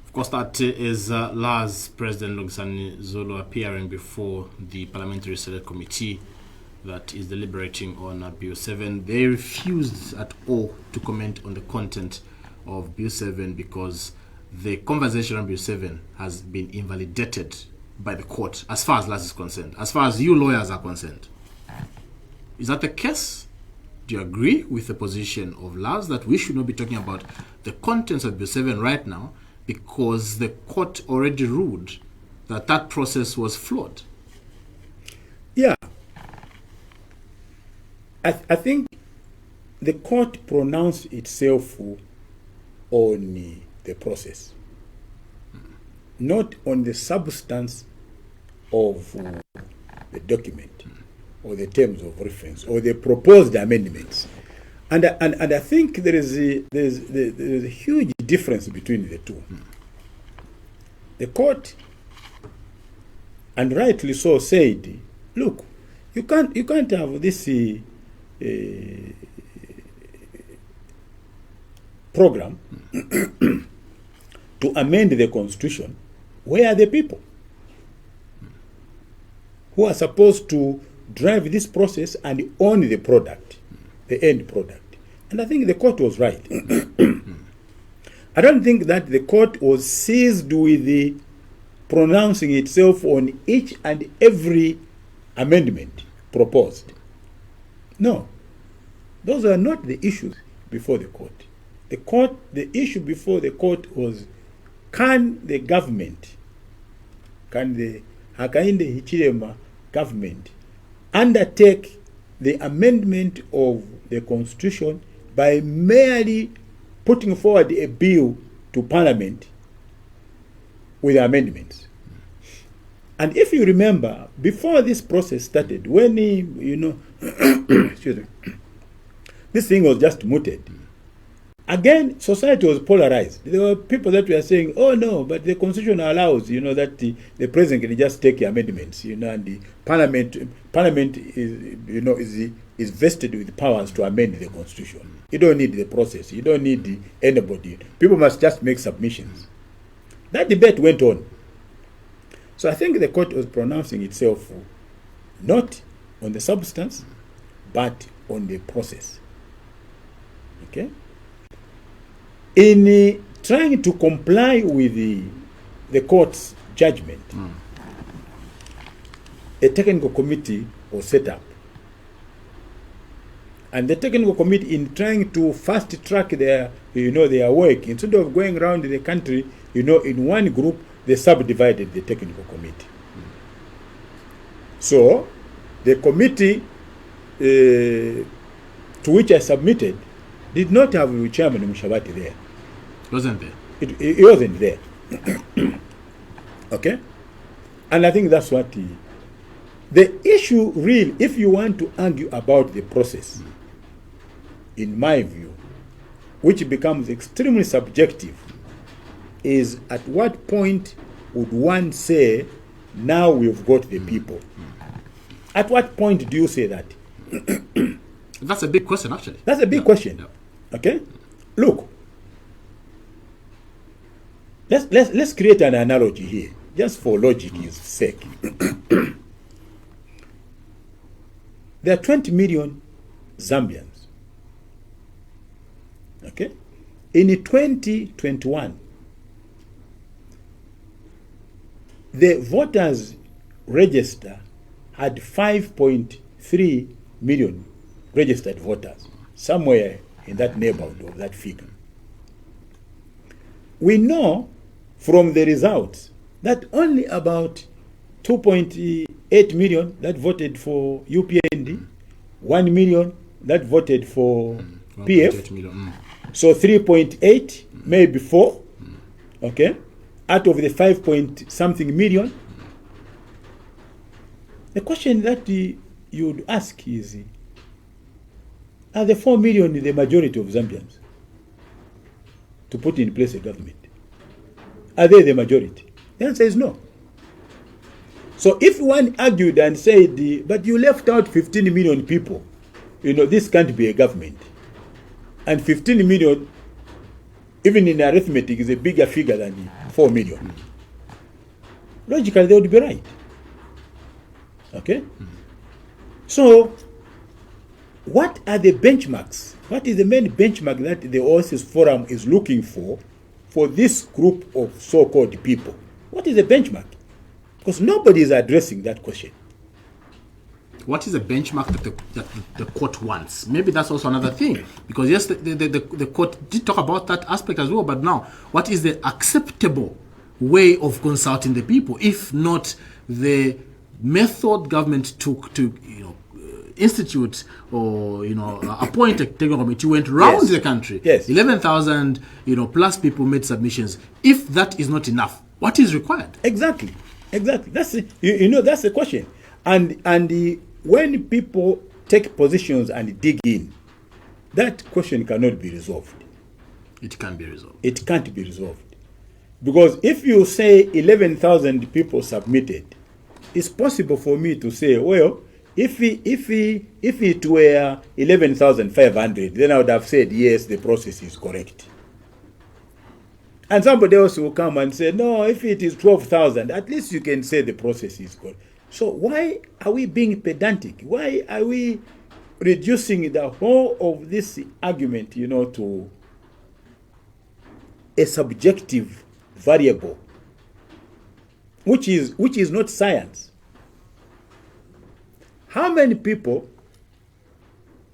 [SPEAKER 1] Of course, that is Lars President Lungisani Zulu appearing before the Parliamentary Select Committee that is deliberating on Bill 7. They refused at all to comment on the content of Bill 7 because the conversation on Bill 7 has been invalidated by the court as far as Lars is concerned, as far as you lawyers are concerned. Is that the case? Do you agree with the position of Lars that we should not be talking about the contents of Bill 7 right now because the court already ruled that that process was flawed?
[SPEAKER 2] Yeah. I think the court pronounced itself on the process, not on the substance of the document or the terms of reference or the proposed amendments. And I think there is a huge difference between the two. The court, and rightly so, said, look, you can't have this program to amend the constitution, where are the people who are supposed to drive this process and own the product, the end product? And I think the court was right. I don't think that the court was seized with the pronouncing itself on each and every amendment proposed. No, those are not the issues before the court. The issue before the court was, can the government, can the Hakainde Hichilema government undertake the amendment of the constitution by merely putting forward a bill to parliament with amendments? And if you remember, before this process started, when excuse me, this thing was just mooted. Again, society was polarized. There were people that were saying, "Oh no, but the constitution allows, that the president can just take amendments, and the parliament is vested with powers to amend the constitution. You don't need the process. You don't need anybody. People must just make submissions." That debate went on. So I think the court was pronouncing itself not on the substance, but on the process. Okay? In trying to comply with the court's judgment, a technical committee was set up. And the technical committee, in trying to fast track their work, instead of going around the country, in one group, they subdivided the technical committee. So, the committee to which I submitted did not have Chairman Mushabati there.
[SPEAKER 1] Wasn't there?
[SPEAKER 2] It wasn't there. Okay? And I think that's what the issue really, if you want to argue about the process, in my view, which becomes extremely subjective, is at what point would one say, now we've got the people? At what point do you say that?
[SPEAKER 1] That's a big question, actually.
[SPEAKER 2] That's a big question.
[SPEAKER 1] Yeah.
[SPEAKER 2] Okay? Look, let's create an analogy here, just for logic's sake. There are 20 million Zambians. Okay? In 2021, the voters register had 5.3 million registered voters, somewhere in that neighborhood of that figure. We know from the results that only about 2.8 million that voted for UPND, 1 million that voted for PF, so 3.8, maybe 4, okay, out of the 5 point something million. The question that you would ask is, are the 4 million the majority of Zambians to put in place a government? Are they the majority? The answer is no. So if one argued and said, but you left out 15 million people, this can't be a government. And 15 million, even in arithmetic, is a bigger figure than 4 million. Logically, they would be right. Okay? So, what are the benchmarks? What is the main benchmark that the OASIS Forum is looking for this group of so-called people? What is the benchmark? Because nobody is addressing that question.
[SPEAKER 1] What is the benchmark that the court wants? Maybe that's also another thing. Because yes, the court did talk about that aspect as well, but now, what is the acceptable way of consulting the people, if not the method government took to institute or appoint a technical committee, went round the country.
[SPEAKER 2] Yes.
[SPEAKER 1] 11,000 plus people made submissions. If that is not enough, what is required?
[SPEAKER 2] Exactly. That's that's the question. And when people take positions and dig in, that question cannot be resolved.
[SPEAKER 1] It can be resolved.
[SPEAKER 2] It can't be resolved. Because if you say 11,000 people submitted, it's possible for me to say, well, if it were 11,500, then I would have said, yes, the process is correct. And somebody else will come and say, no, if it is 12,000, at least you can say the process is good. So why are we being pedantic? Why are we reducing the whole of this argument, to a subjective variable, which is not science? How many people,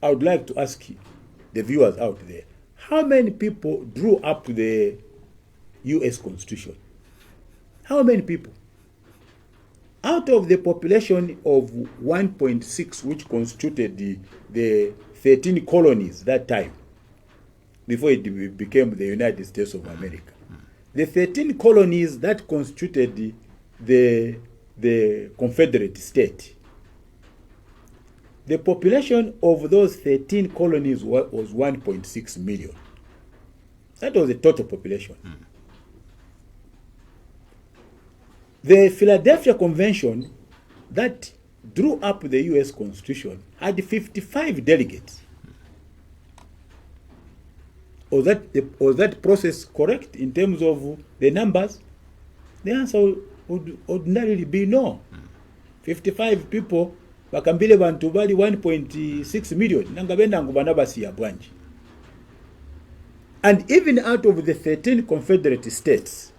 [SPEAKER 2] I would like to ask the viewers out there, how many people drew up the U.S. Constitution? How many people? Out of the population of 1.6, which constituted the 13 colonies that time, before it became the United States of America, the 13 colonies that constituted the Confederate state, the population of those 13 colonies was 1.6 million. That was the total population. The Philadelphia Convention that drew up the U.S. Constitution had 55 delegates. Was that process correct in terms of the numbers? The answer would ordinarily be no. 55 people, bakambile bantu bali 1.6 million. Nangabenda ngubanabasi ya bwanji. And even out of the 13 Confederate states,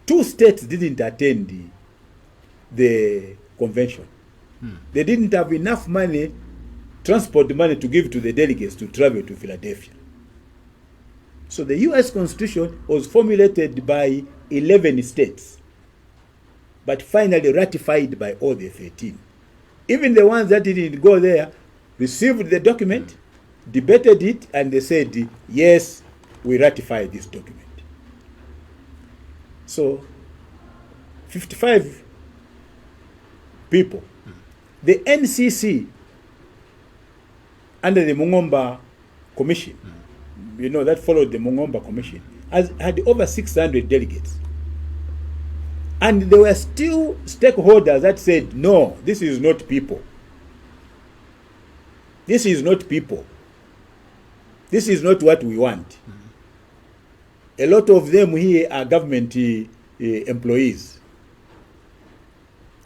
[SPEAKER 2] 2 states didn't attend the convention. They didn't have enough money, transport money, to give to the delegates to travel to Philadelphia. So the U.S. Constitution was formulated by 11 states, but finally ratified by all the 13. Even the ones that didn't go there received the document, debated it, and they said, yes, we ratify this document. So, 55 people. The NCC, under the Mungomba Commission, that followed the Mungomba Commission, had over 600 delegates. And there were still stakeholders that said, no, this is not people. This is not people. This is not what we want. A lot of them here are government employees.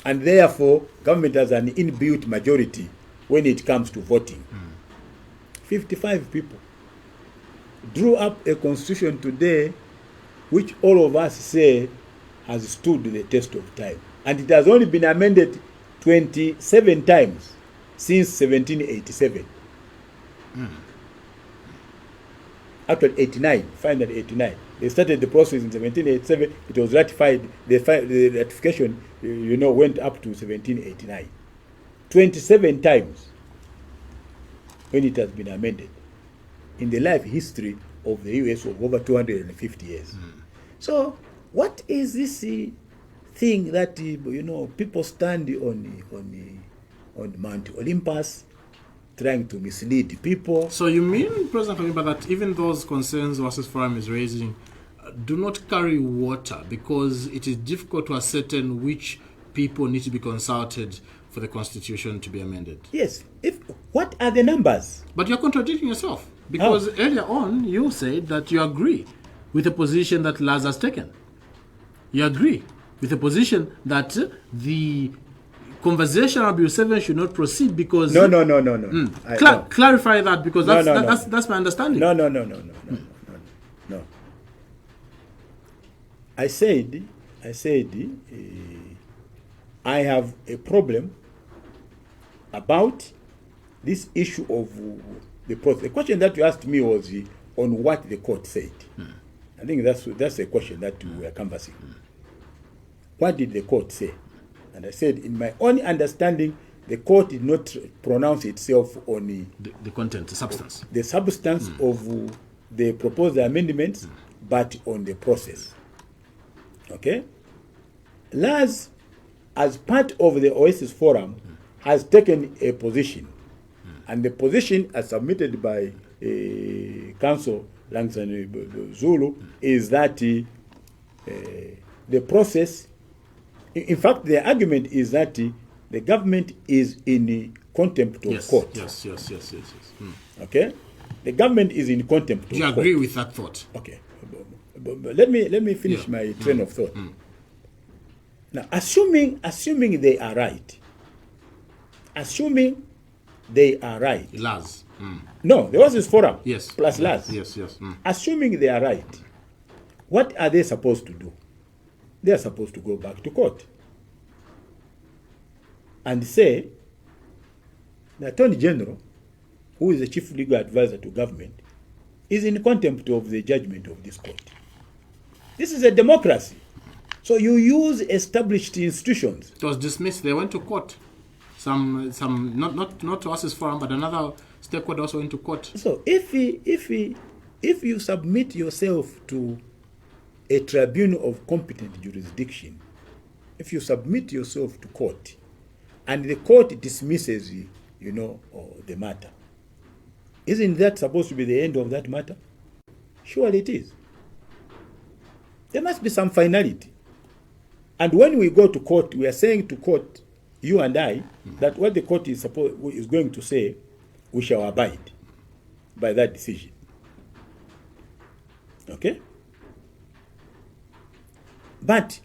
[SPEAKER 2] And therefore, government has an inbuilt majority when it comes to voting. 55 people drew up a constitution today which all of us say has stood the test of time. And it has only been amended 27 times since 1787. Actually, 89, finally 89. They started the process in 1787. It was ratified. The ratification, went up to 1789. 27 times when it has been amended in the life history of the U.S. of over 250 years. So, what is this thing that people stand on Mount Olympus, trying to mislead people?
[SPEAKER 1] So you mean, President Kabimba, that even those concerns Oasis Forum is raising do not carry water because it is difficult to ascertain which people need to be consulted for the Constitution to be amended?
[SPEAKER 2] Yes. What are the numbers?
[SPEAKER 1] But you're contradicting yourself because earlier on you said that you agree with the position that Laz has taken. You agree with the position that the conversational Bill 7 should not proceed because...
[SPEAKER 2] No.
[SPEAKER 1] Clarify that because that's my understanding.
[SPEAKER 2] No. I said, I have a problem about this issue of the process. The question that you asked me was on what the court said. I think that's a question that we are canvassing. What did the court say? And I said, in my own understanding, the court did not pronounce itself on
[SPEAKER 1] the content, the substance.
[SPEAKER 2] The substance of the proposed amendments, but on the process. Okay? Laz, as part of the Oasis Forum, has taken a position. And the position, as submitted by Council Langsani Zulu, is that the process, in fact, the argument is that the government is in contempt of court.
[SPEAKER 1] Yes.
[SPEAKER 2] Okay? The government is in contempt of court.
[SPEAKER 1] Do you agree with that thought?
[SPEAKER 2] Okay. but let me finish my train of thought. Now, assuming they are right,
[SPEAKER 1] Laz.
[SPEAKER 2] No, there was this forum.
[SPEAKER 1] Yes.
[SPEAKER 2] Plus Laz.
[SPEAKER 1] Yes.
[SPEAKER 2] Assuming they are right, what are they supposed to do? They are supposed to go back to court and say the Attorney General, who is the chief legal advisor to government, is in contempt of the judgment of this court. This is a democracy. So you use established institutions.
[SPEAKER 1] It was dismissed. They went to court. Some not Oasis Forum, but another stakeholder also went to court.
[SPEAKER 2] So if you submit yourself to a tribunal of competent jurisdiction, if you submit yourself to court, and the court dismisses the matter, isn't that supposed to be the end of that matter? Surely it is. There must be some finality. And when we go to court, we are saying to court, you and I, that what the court is going to say, we shall abide by that decision. Okay? But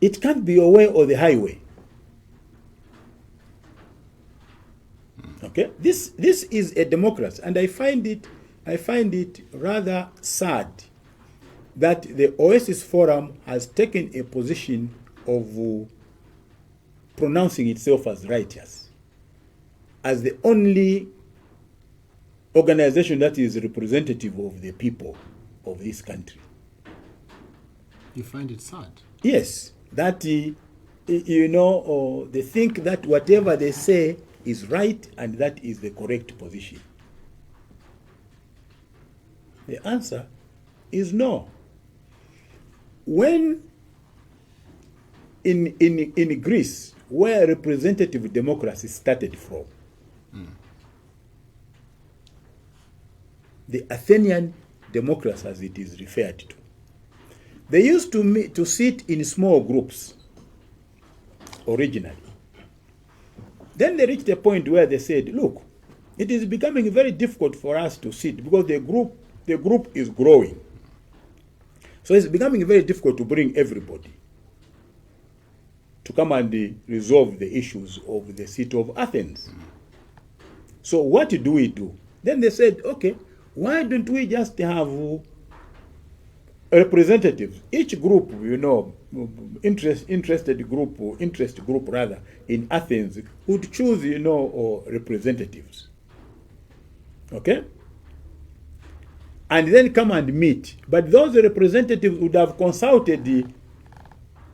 [SPEAKER 2] it can't be your way or the highway. Okay? This is a democracy, and I find it rather sad that the Oasis Forum has taken a position of pronouncing itself as righteous, as the only organization that is representative of the people of this country.
[SPEAKER 1] You find it sad?
[SPEAKER 2] Yes, that they think that whatever they say is right and that is the correct position. The answer is no. When in Greece, where representative democracy started from, the Athenian democracy, as it is referred to, they used to sit in small groups originally. Then they reached a point where they said, look, it is becoming very difficult for us to sit because the group is growing. So it's becoming very difficult to bring everybody to come and resolve the issues of the city of Athens. So what do we do? Then they said, okay, why don't we just have representatives? Each group, interest group rather, in Athens would choose, representatives. Okay? And then come and meet. But those representatives would have consulted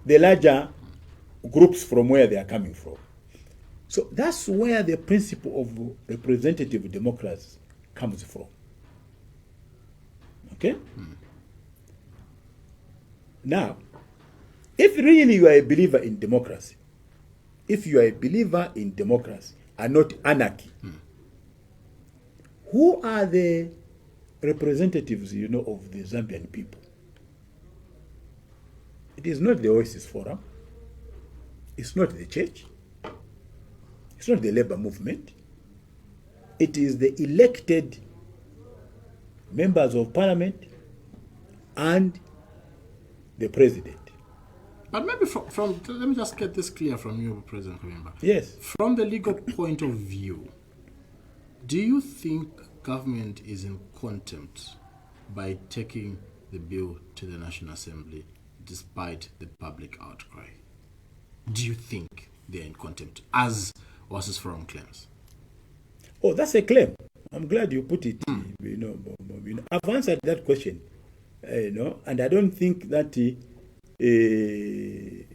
[SPEAKER 2] the larger groups from where they are coming from. So that's where the principle of representative democracy comes from. Okay? Now, if really you are a believer in democracy, and not anarchy, who are the representatives, of the Zambian people? It is not the Oasis Forum. It's not the church. It's not the labor movement. It is the elected members of parliament and the president.
[SPEAKER 1] But maybe from let me just get this clear from you, President Kabimba.
[SPEAKER 2] Yes.
[SPEAKER 1] From the legal point of view, do you think government is in contempt by taking the bill to the National Assembly despite the public outcry? Do you think they're in contempt, as Oasis Forum claims?
[SPEAKER 2] Oh, that's a claim. I'm glad you put it. I've answered that question, and I don't think that it's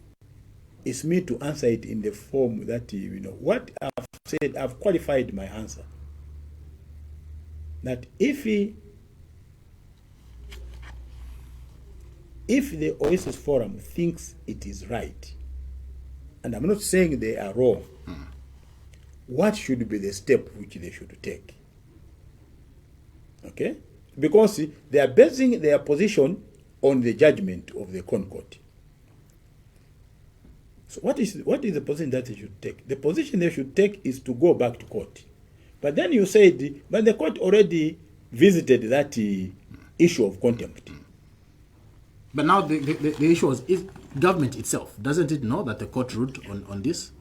[SPEAKER 2] me to answer it in the form that what I've said. I've qualified my answer. That if the Oasis Forum thinks it is right, and I'm not saying they are wrong, what should be the step which they should take? Okay? Because they are basing their position on the judgment of the Concord. So what is the position that they should take? The position they should take is to go back to court. But then you said, but the court already visited that issue of contempt.
[SPEAKER 1] But now the issue is government itself. Doesn't it know that the court ruled on this?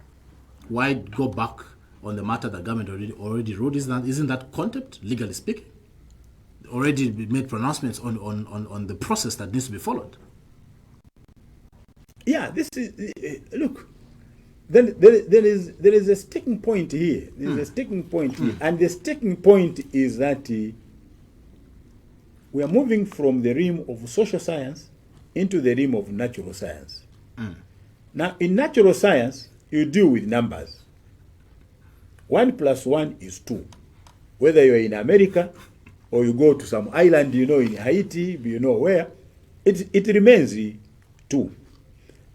[SPEAKER 1] Why go back on the matter that government already ruled? Isn't that contempt, legally speaking? Already made pronouncements on the process that needs to be followed.
[SPEAKER 2] Yeah, this is, look, then there is a sticking point here. There is a sticking point here. And the sticking point is that we are moving from the realm of social science into the realm of natural science. Now, in natural science, you deal with numbers. 1 + 1 is 2. Whether you're in America or you go to some island, in Haiti, where, it remains 2.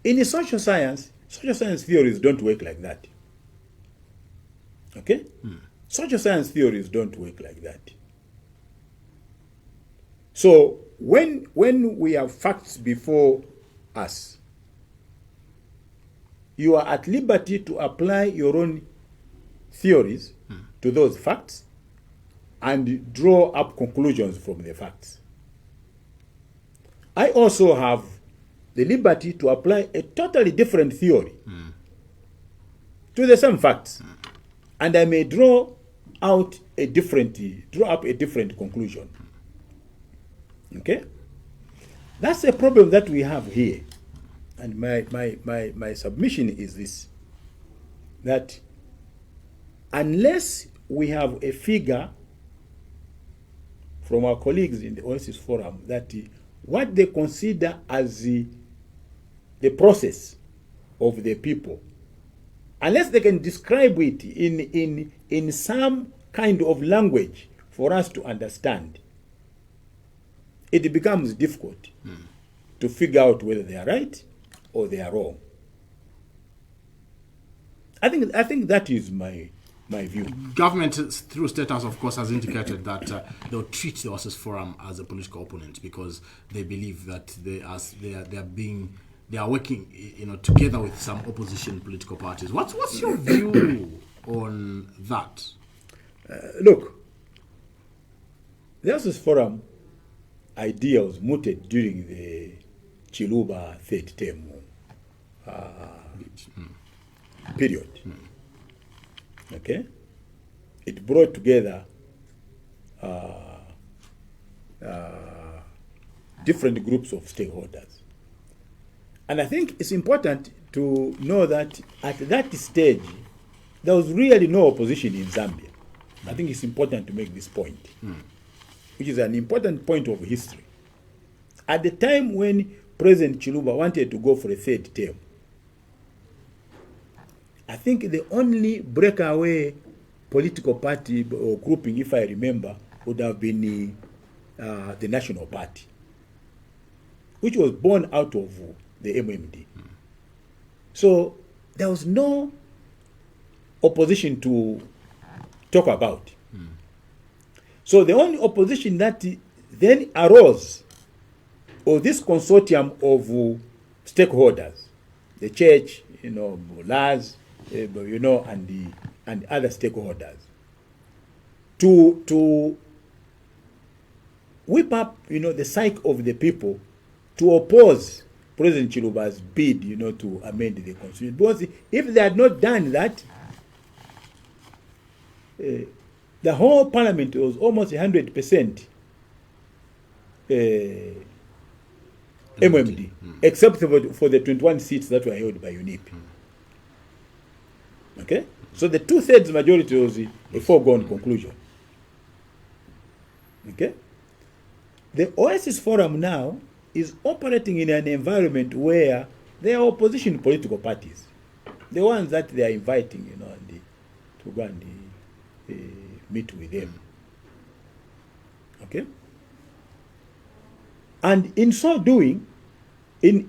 [SPEAKER 2] In social science theories don't work like that. Okay? Social science theories don't work like that. So when we have facts before us, you are at liberty to apply your own theories to those facts and draw up conclusions from the facts. I also have the liberty to apply a totally different theory to the same facts, and I may draw up a different conclusion. Okay? That's a problem that we have here. And my submission is this, that unless we have a figure from our colleagues in the Oasis Forum that what they consider as the process of the people, unless they can describe it in some kind of language for us to understand, it becomes difficult to figure out whether they are right or they are wrong. I think that is my view.
[SPEAKER 1] Government, through State House, of course, has indicated that they'll treat the Oasis Forum as a political opponent because they believe that they are working, together with some opposition political parties. What's your view on that?
[SPEAKER 2] Look, the Oasis Forum idea was mooted during the Chiluba third term period. Okay? It brought together different groups of stakeholders. And I think it's important to know that at that stage, there was really no opposition in Zambia. I think it's important to make this point, which is an important point of history. At the time when President Chiluba wanted to go for a third term, I think the only breakaway political party or grouping, if I remember, would have been the National Party, which was born out of the MMD. So there was no opposition to talk about. So the only opposition that then arose, or this consortium of stakeholders, the church, LAS, and other stakeholders, to whip up, the psyche of the people to oppose President Chiluba's bid, to amend the constitution. Because if they had not done that, the whole parliament was almost 100% MMD, except for the 21 seats that were held by UNIP. Okay? So the 2/3 majority was a foregone conclusion. Okay? The Oasis Forum now is operating in an environment where there are opposition political parties, the ones that they are inviting, to go and meet with them. Okay? And in so doing, the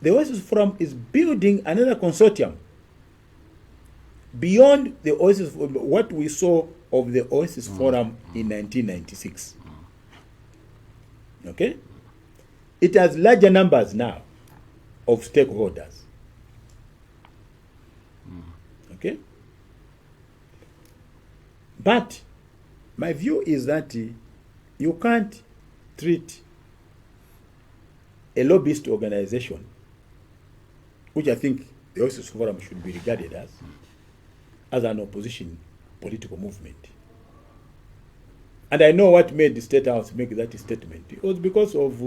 [SPEAKER 2] Oasis Forum is building another consortium beyond the Oasis, what we saw of the Oasis Forum in 1996. Okay? It has larger numbers now of stakeholders. Okay? But my view is that you can't treat a lobbyist organization, which I think the Oasis Forum should be regarded as an opposition political movement. And I know what made the State House make that statement. It was because of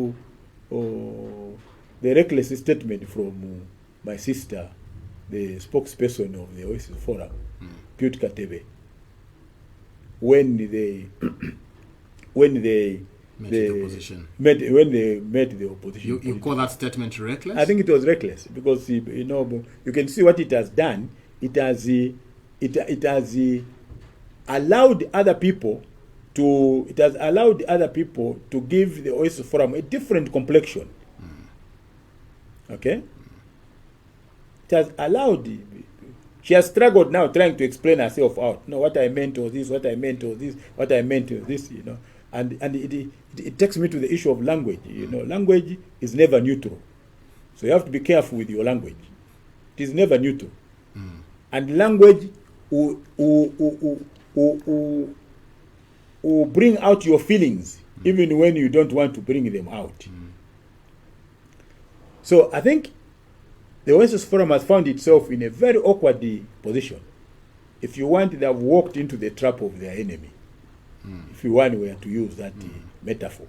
[SPEAKER 2] the reckless statement from my sister, the spokesperson of the Oasis Forum, Piot Katebe, when they
[SPEAKER 1] Met the opposition.
[SPEAKER 2] When they met the opposition.
[SPEAKER 1] You call that statement reckless?
[SPEAKER 2] I think it was reckless because you can see what it has done. It has allowed other people to give the Oasis Forum a different complexion. Okay? It has allowed. She has struggled now trying to explain herself out. No, what I meant was this, what I meant was this, what I meant was this, And it takes me to the issue of language. Language is never neutral. So you have to be careful with your language. It is never neutral. And language will bring out your feelings even when you don't want to bring them out. So I think the Oasis Forum has found itself in a very awkward position. If you want, they have walked into the trap of their enemy. If you want were to use that metaphor.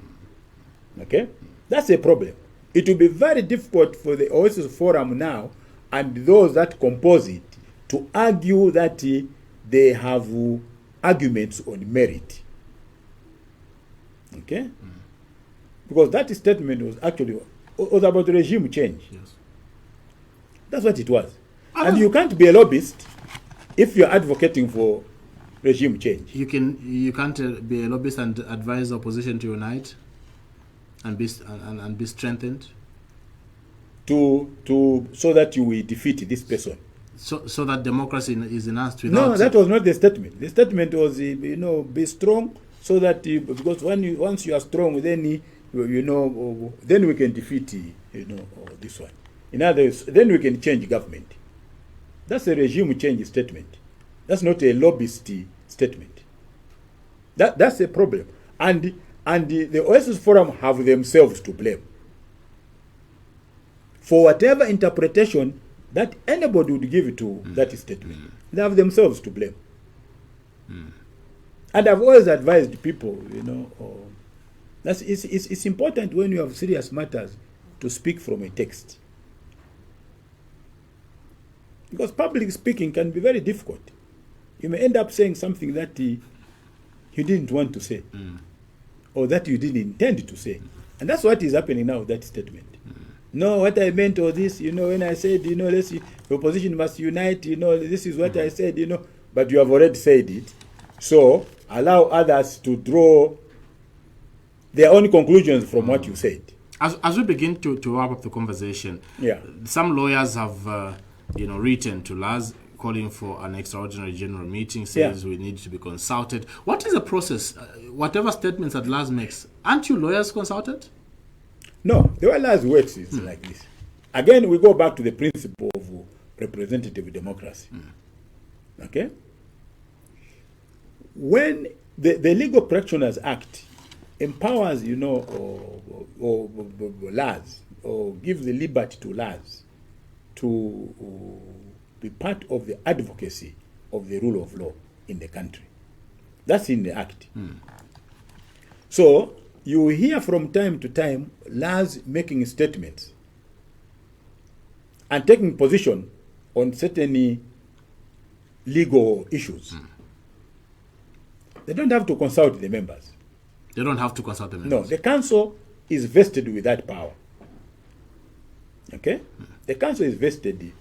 [SPEAKER 2] Okay? That's a problem. It will be very difficult for the Oasis Forum now and those that compose it to argue that they have arguments on merit. Okay? Because that statement was actually about regime change.
[SPEAKER 1] Yes.
[SPEAKER 2] That's what it was. And you can't be a lobbyist if you're advocating for regime change.
[SPEAKER 1] You can't be a lobbyist and advise the opposition to unite and be strengthened
[SPEAKER 2] so that you will defeat this person.
[SPEAKER 1] So that democracy is enhanced without.
[SPEAKER 2] No, that was not the statement. The statement was be strong so that because once you are strong, then then we can defeat this one. In other words, then we can change government. That's a regime change statement. That's not a lobbyist statement. That's a problem. And the Oasis Forum have themselves to blame for whatever interpretation that anybody would give to that statement. They have themselves to blame. And I've always advised people, it's important when you have serious matters to speak from a text. Because public speaking can be very difficult. You may end up saying something that you didn't want to say, or that you didn't intend to say. And that's what is happening now with that statement. No, what I meant was this, when I said, the opposition must unite, this is what I said, but you have already said it. So allow others to draw their own conclusions from what you said.
[SPEAKER 1] As we begin to wrap up the conversation, some lawyers have written to Laz calling for an extraordinary general meeting, says we need to be consulted. What is the process? Whatever statements that Laz makes, aren't you lawyers consulted?
[SPEAKER 2] No, the way Laz works is like this. Again, we go back to the principle of representative democracy. Okay? When the Legal Practitioners Act empowers, Laz, or gives the liberty to Laz to be part of the advocacy of the rule of law in the country. That's in the Act. So you hear from time to time Laz making statements and taking position on certain legal issues. They don't have to consult the members.
[SPEAKER 1] They don't have to consult the members.
[SPEAKER 2] No, the council is vested with that power. Okay? The council is vested.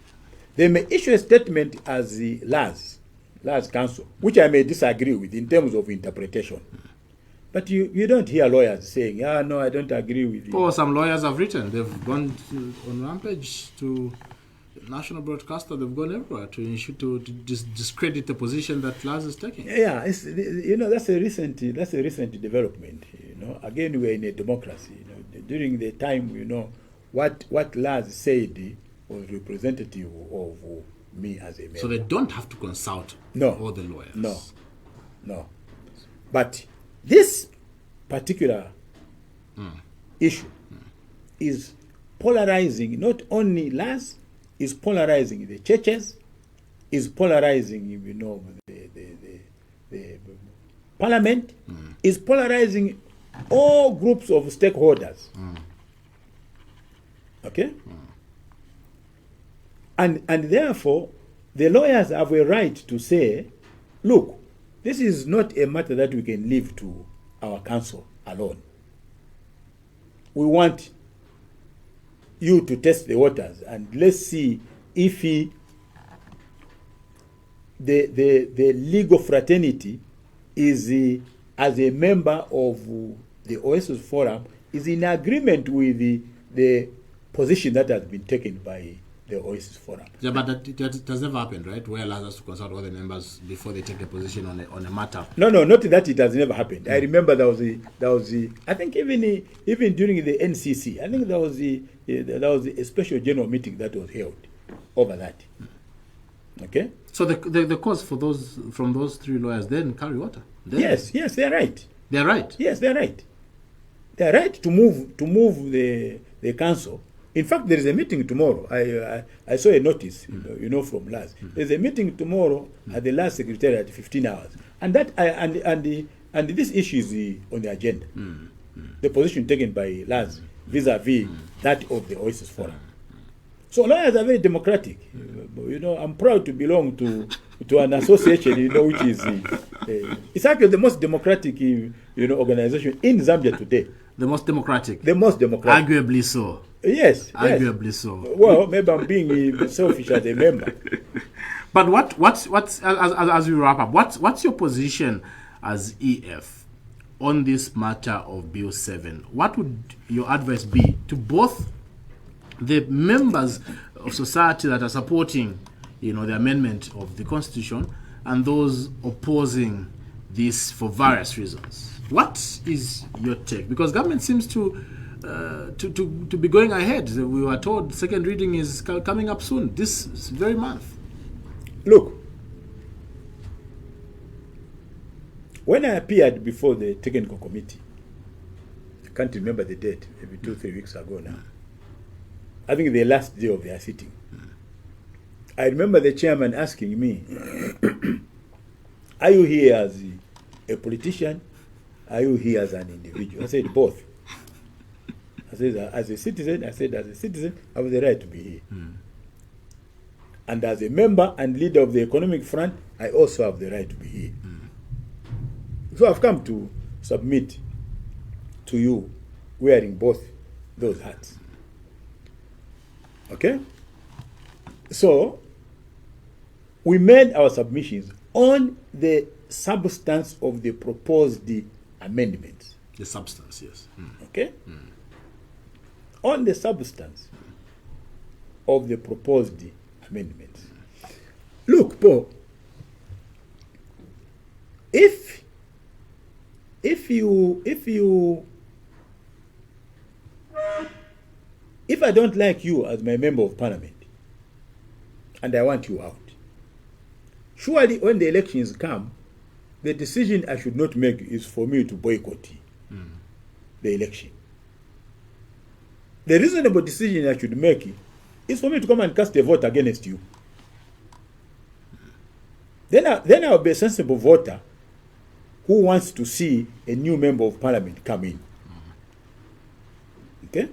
[SPEAKER 2] They may issue a statement as the Laz council, which I may disagree with in terms of interpretation. But you don't hear lawyers saying, no, I don't agree with you.
[SPEAKER 1] Oh, some lawyers have written. They've gone on rampage to national broadcaster. They've gone everywhere to discredit the position that Laz is taking.
[SPEAKER 2] Yeah, that's a recent development. Again, we're in a democracy. During the time, what Laz said was representative of me as a member.
[SPEAKER 1] So they don't have to consult all the lawyers.
[SPEAKER 2] No. But this particular issue is polarizing not only Laz, is polarizing the churches, is polarizing, the parliament, is polarizing all groups of stakeholders. Okay? And therefore, the lawyers have a right to say, look, this is not a matter that we can leave to our council alone. We want you to test the waters and let's see if the legal fraternity is, as a member of the Oasis Forum, is in agreement with the position that has been taken by the Oasis Forum.
[SPEAKER 1] Yeah, but that has never happened, right? Where allows us to consult all the members before they take a position on a matter.
[SPEAKER 2] No, not that it has never happened. I remember there was I think even during the NCC, I think there was a special general meeting that was held over that. Okay.
[SPEAKER 1] So the cause for from those three lawyers then carry water.
[SPEAKER 2] Yes, they're right.
[SPEAKER 1] They're right.
[SPEAKER 2] Yes, they're right. They're right to move the council. In fact, there is a meeting tomorrow. I saw a notice, from Laz. There's a meeting tomorrow at the Laz Secretariat at 15 hours, and that and this issue is on the agenda. The position taken by Laz vis-a-vis that of the Oasis Forum. So lawyers are very democratic. I'm proud to belong to an association, which is it's actually the most democratic, organization in Zambia today.
[SPEAKER 1] The most democratic.
[SPEAKER 2] The most democratic.
[SPEAKER 1] Arguably so.
[SPEAKER 2] Yes.
[SPEAKER 1] Arguably so.
[SPEAKER 2] Well, maybe I'm being selfish as a member.
[SPEAKER 1] But what's as we wrap up, what's your position as EF on this matter of Bill 7? What would your advice be to both the members of society that are supporting, the amendment of the Constitution and those opposing this for various reasons? What is your take? Because government seems to be going ahead. We were told second reading is coming up soon, this very month.
[SPEAKER 2] Look, when I appeared before the technical committee, I can't remember the date, maybe 2-3 weeks ago now. I think the last day of their sitting. I remember the chairman asking me, are you here as a politician? Are you here as an individual? I said both. I said as a citizen, I have the right to be here. And as a member and leader of the economic front, I also have the right to be here. So I've come to submit to you wearing both those hats. Okay? So, we made our submissions on the substance of the proposed amendments.
[SPEAKER 1] The substance, yes.
[SPEAKER 2] Okay? On the substance of the proposed amendments. Look, Paul, if I don't like you as my member of parliament and I want you out, surely when the elections come, the decision I should not make is for me to boycott the election. The reasonable decision I should make is for me to come and cast a vote against you. Then I'll be a sensible voter who wants to see a new member of parliament come in. Okay?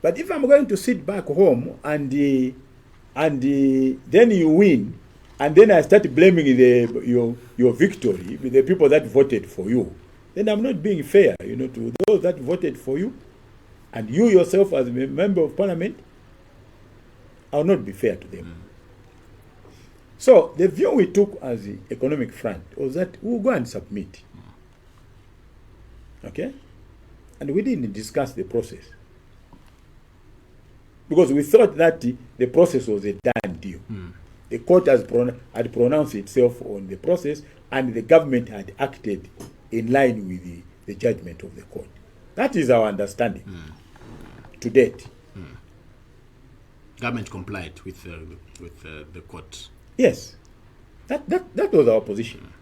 [SPEAKER 2] But if I'm going to sit back home and then you win, and then I start blaming your victory with the people that voted for you, then I'm not being fair, to those that voted for you, and you yourself as a member of parliament, I'll not be fair to them. So the view we took as the economic front was that we'll go and submit. Okay? And we didn't discuss the process. Because we thought that the process was a done deal. The court had pronounced itself on the process, and the government had acted in line with the judgment of the court. That is our understanding to date.
[SPEAKER 1] Government complied with the court.
[SPEAKER 2] Yes, that was our position.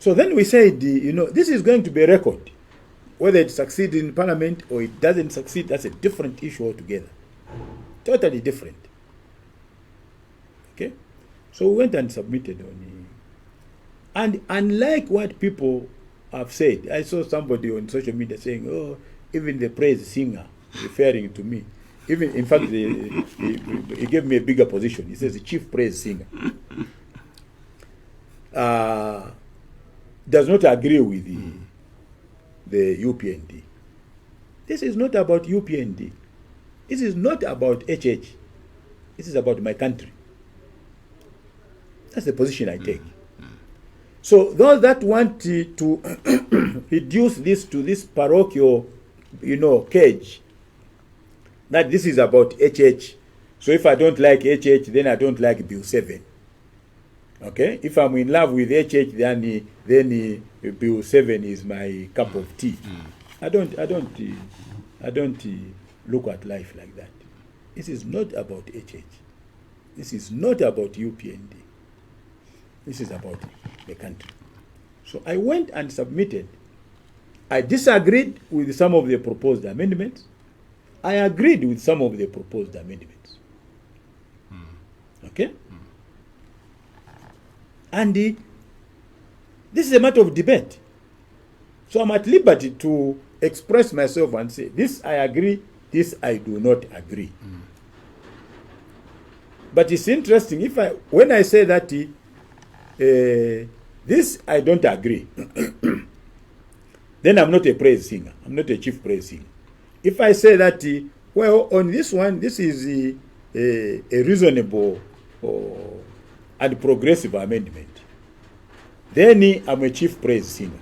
[SPEAKER 2] So then we said, this is going to be a record. Whether it succeeds in Parliament or it doesn't succeed, that's a different issue altogether. Totally different. Okay? So we went and submitted on it. And unlike what people have said, I saw somebody on social media saying, oh, even the praise singer, referring to me, even, in fact, he gave me a bigger position. He says the chief praise singer does not agree with the UPND. This is not about UPND. This is not about HH. This is about my country. That's the position I take. So those that want to reduce this to this parochial, cage, that this is about HH. So if I don't like HH, then I don't like Bill 7. Okay? If I'm in love with HH, then Bill 7 is my cup of tea. I don't look at life like that. This is not about HH. This is not about UPND. This is about the country. So I went and submitted. I disagreed with some of the proposed amendments. I agreed with some of the proposed amendments. Okay? And this is a matter of debate. So I'm at liberty to express myself and say, this I agree, this I do not agree. But it's interesting, when I say that this I don't agree, then I'm not a praise singer. I'm not a chief praise singer. If I say that, well, on this one, this is a reasonable and progressive amendment, then I'm a chief praise singer.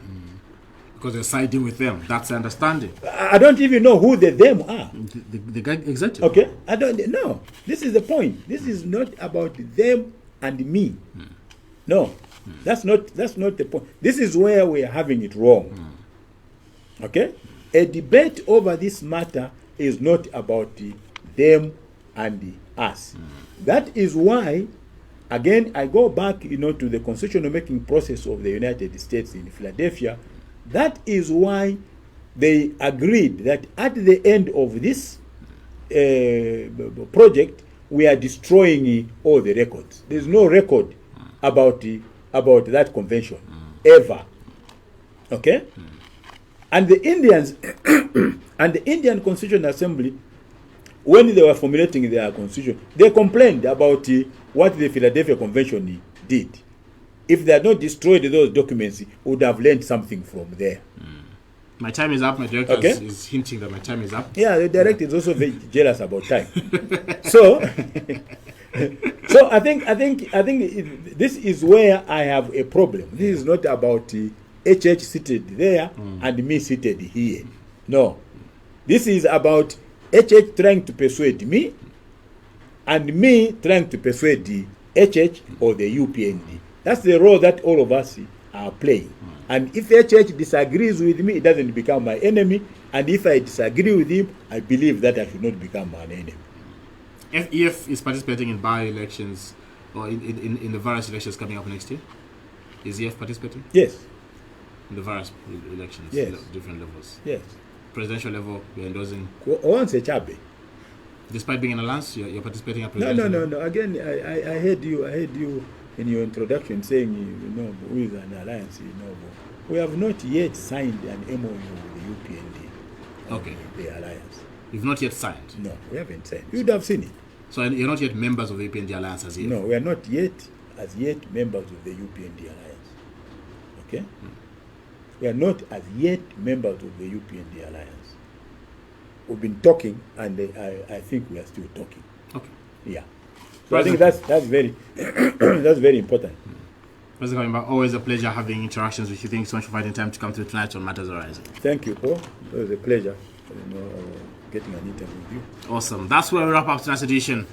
[SPEAKER 1] Because you're siding with them. That's the understanding.
[SPEAKER 2] I don't even know who the them are.
[SPEAKER 1] The guy, exactly.
[SPEAKER 2] Okay? I don't know. This is the point. This is not about them and me. No. That's not the point. This is where we are having it wrong. Okay? A debate over this matter is not about them and us. That is why, again, I go back, to the constitutional making process of the United States in Philadelphia. That is why they agreed that at the end of this project, we are destroying all the records. There's no record about that convention ever. Okay? And the Indians and the Indian Constitutional Assembly, when they were formulating their constitution, they complained about what the Philadelphia Convention did. If they had not destroyed those documents, we would have learned something from there.
[SPEAKER 1] My time is up. My director is hinting that my time is up.
[SPEAKER 2] Yeah, the director is also very jealous about time. So I think this is where I have a problem. This is not about HH seated there and me seated here. No. This is about HH trying to persuade me and me trying to persuade the HH or the UPND. That's the role that all of us are playing. And if HH disagrees with me, it doesn't become my enemy. And if I disagree with him, I believe that I should not become an enemy.
[SPEAKER 1] EF is participating in by-elections or in the various elections coming up next year. Is EF participating?
[SPEAKER 2] Yes.
[SPEAKER 1] In the various elections,
[SPEAKER 2] yes.
[SPEAKER 1] Different levels.
[SPEAKER 2] Yes.
[SPEAKER 1] Presidential level, you're endorsing.
[SPEAKER 2] Once a chabe.
[SPEAKER 1] Despite being an alliance, you're participating at presidential.
[SPEAKER 2] No. Again, I heard you in your introduction saying, who is an alliance, we have not yet signed an MOU with the UPND.
[SPEAKER 1] Okay.
[SPEAKER 2] The alliance.
[SPEAKER 1] You've not yet signed?
[SPEAKER 2] No, we haven't signed. You would have seen it.
[SPEAKER 1] So you're not yet members of the UPND alliance as yet?
[SPEAKER 2] No, we are not yet members of the UPND alliance. Okay? We are not as yet members of the UPND alliance. We've been talking, and I think we are still talking.
[SPEAKER 1] Okay.
[SPEAKER 2] Yeah. So I think that's very that's very important.
[SPEAKER 1] President Kabimba, always a pleasure having interactions with you. Thanks so much for finding time to come through tonight on Matters Arising.
[SPEAKER 2] Thank you, Paul. It was a pleasure getting an interview with you.
[SPEAKER 1] Awesome. That's where we wrap up tonight's edition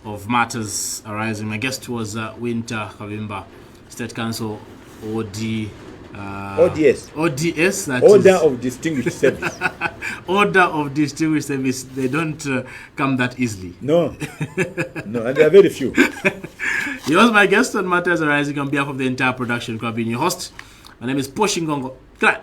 [SPEAKER 1] of Matters Arising. My guest was Wynter Kabimba, State Council ODS. ODS, that
[SPEAKER 2] Order of Distinguished Service.
[SPEAKER 1] Order of Distinguished Service. They don't come that easily.
[SPEAKER 2] No, and there are very few.
[SPEAKER 1] He was my guest on Matters Arising on behalf of the entire production crew. I've been your host, My name is Poshingongo. Good night.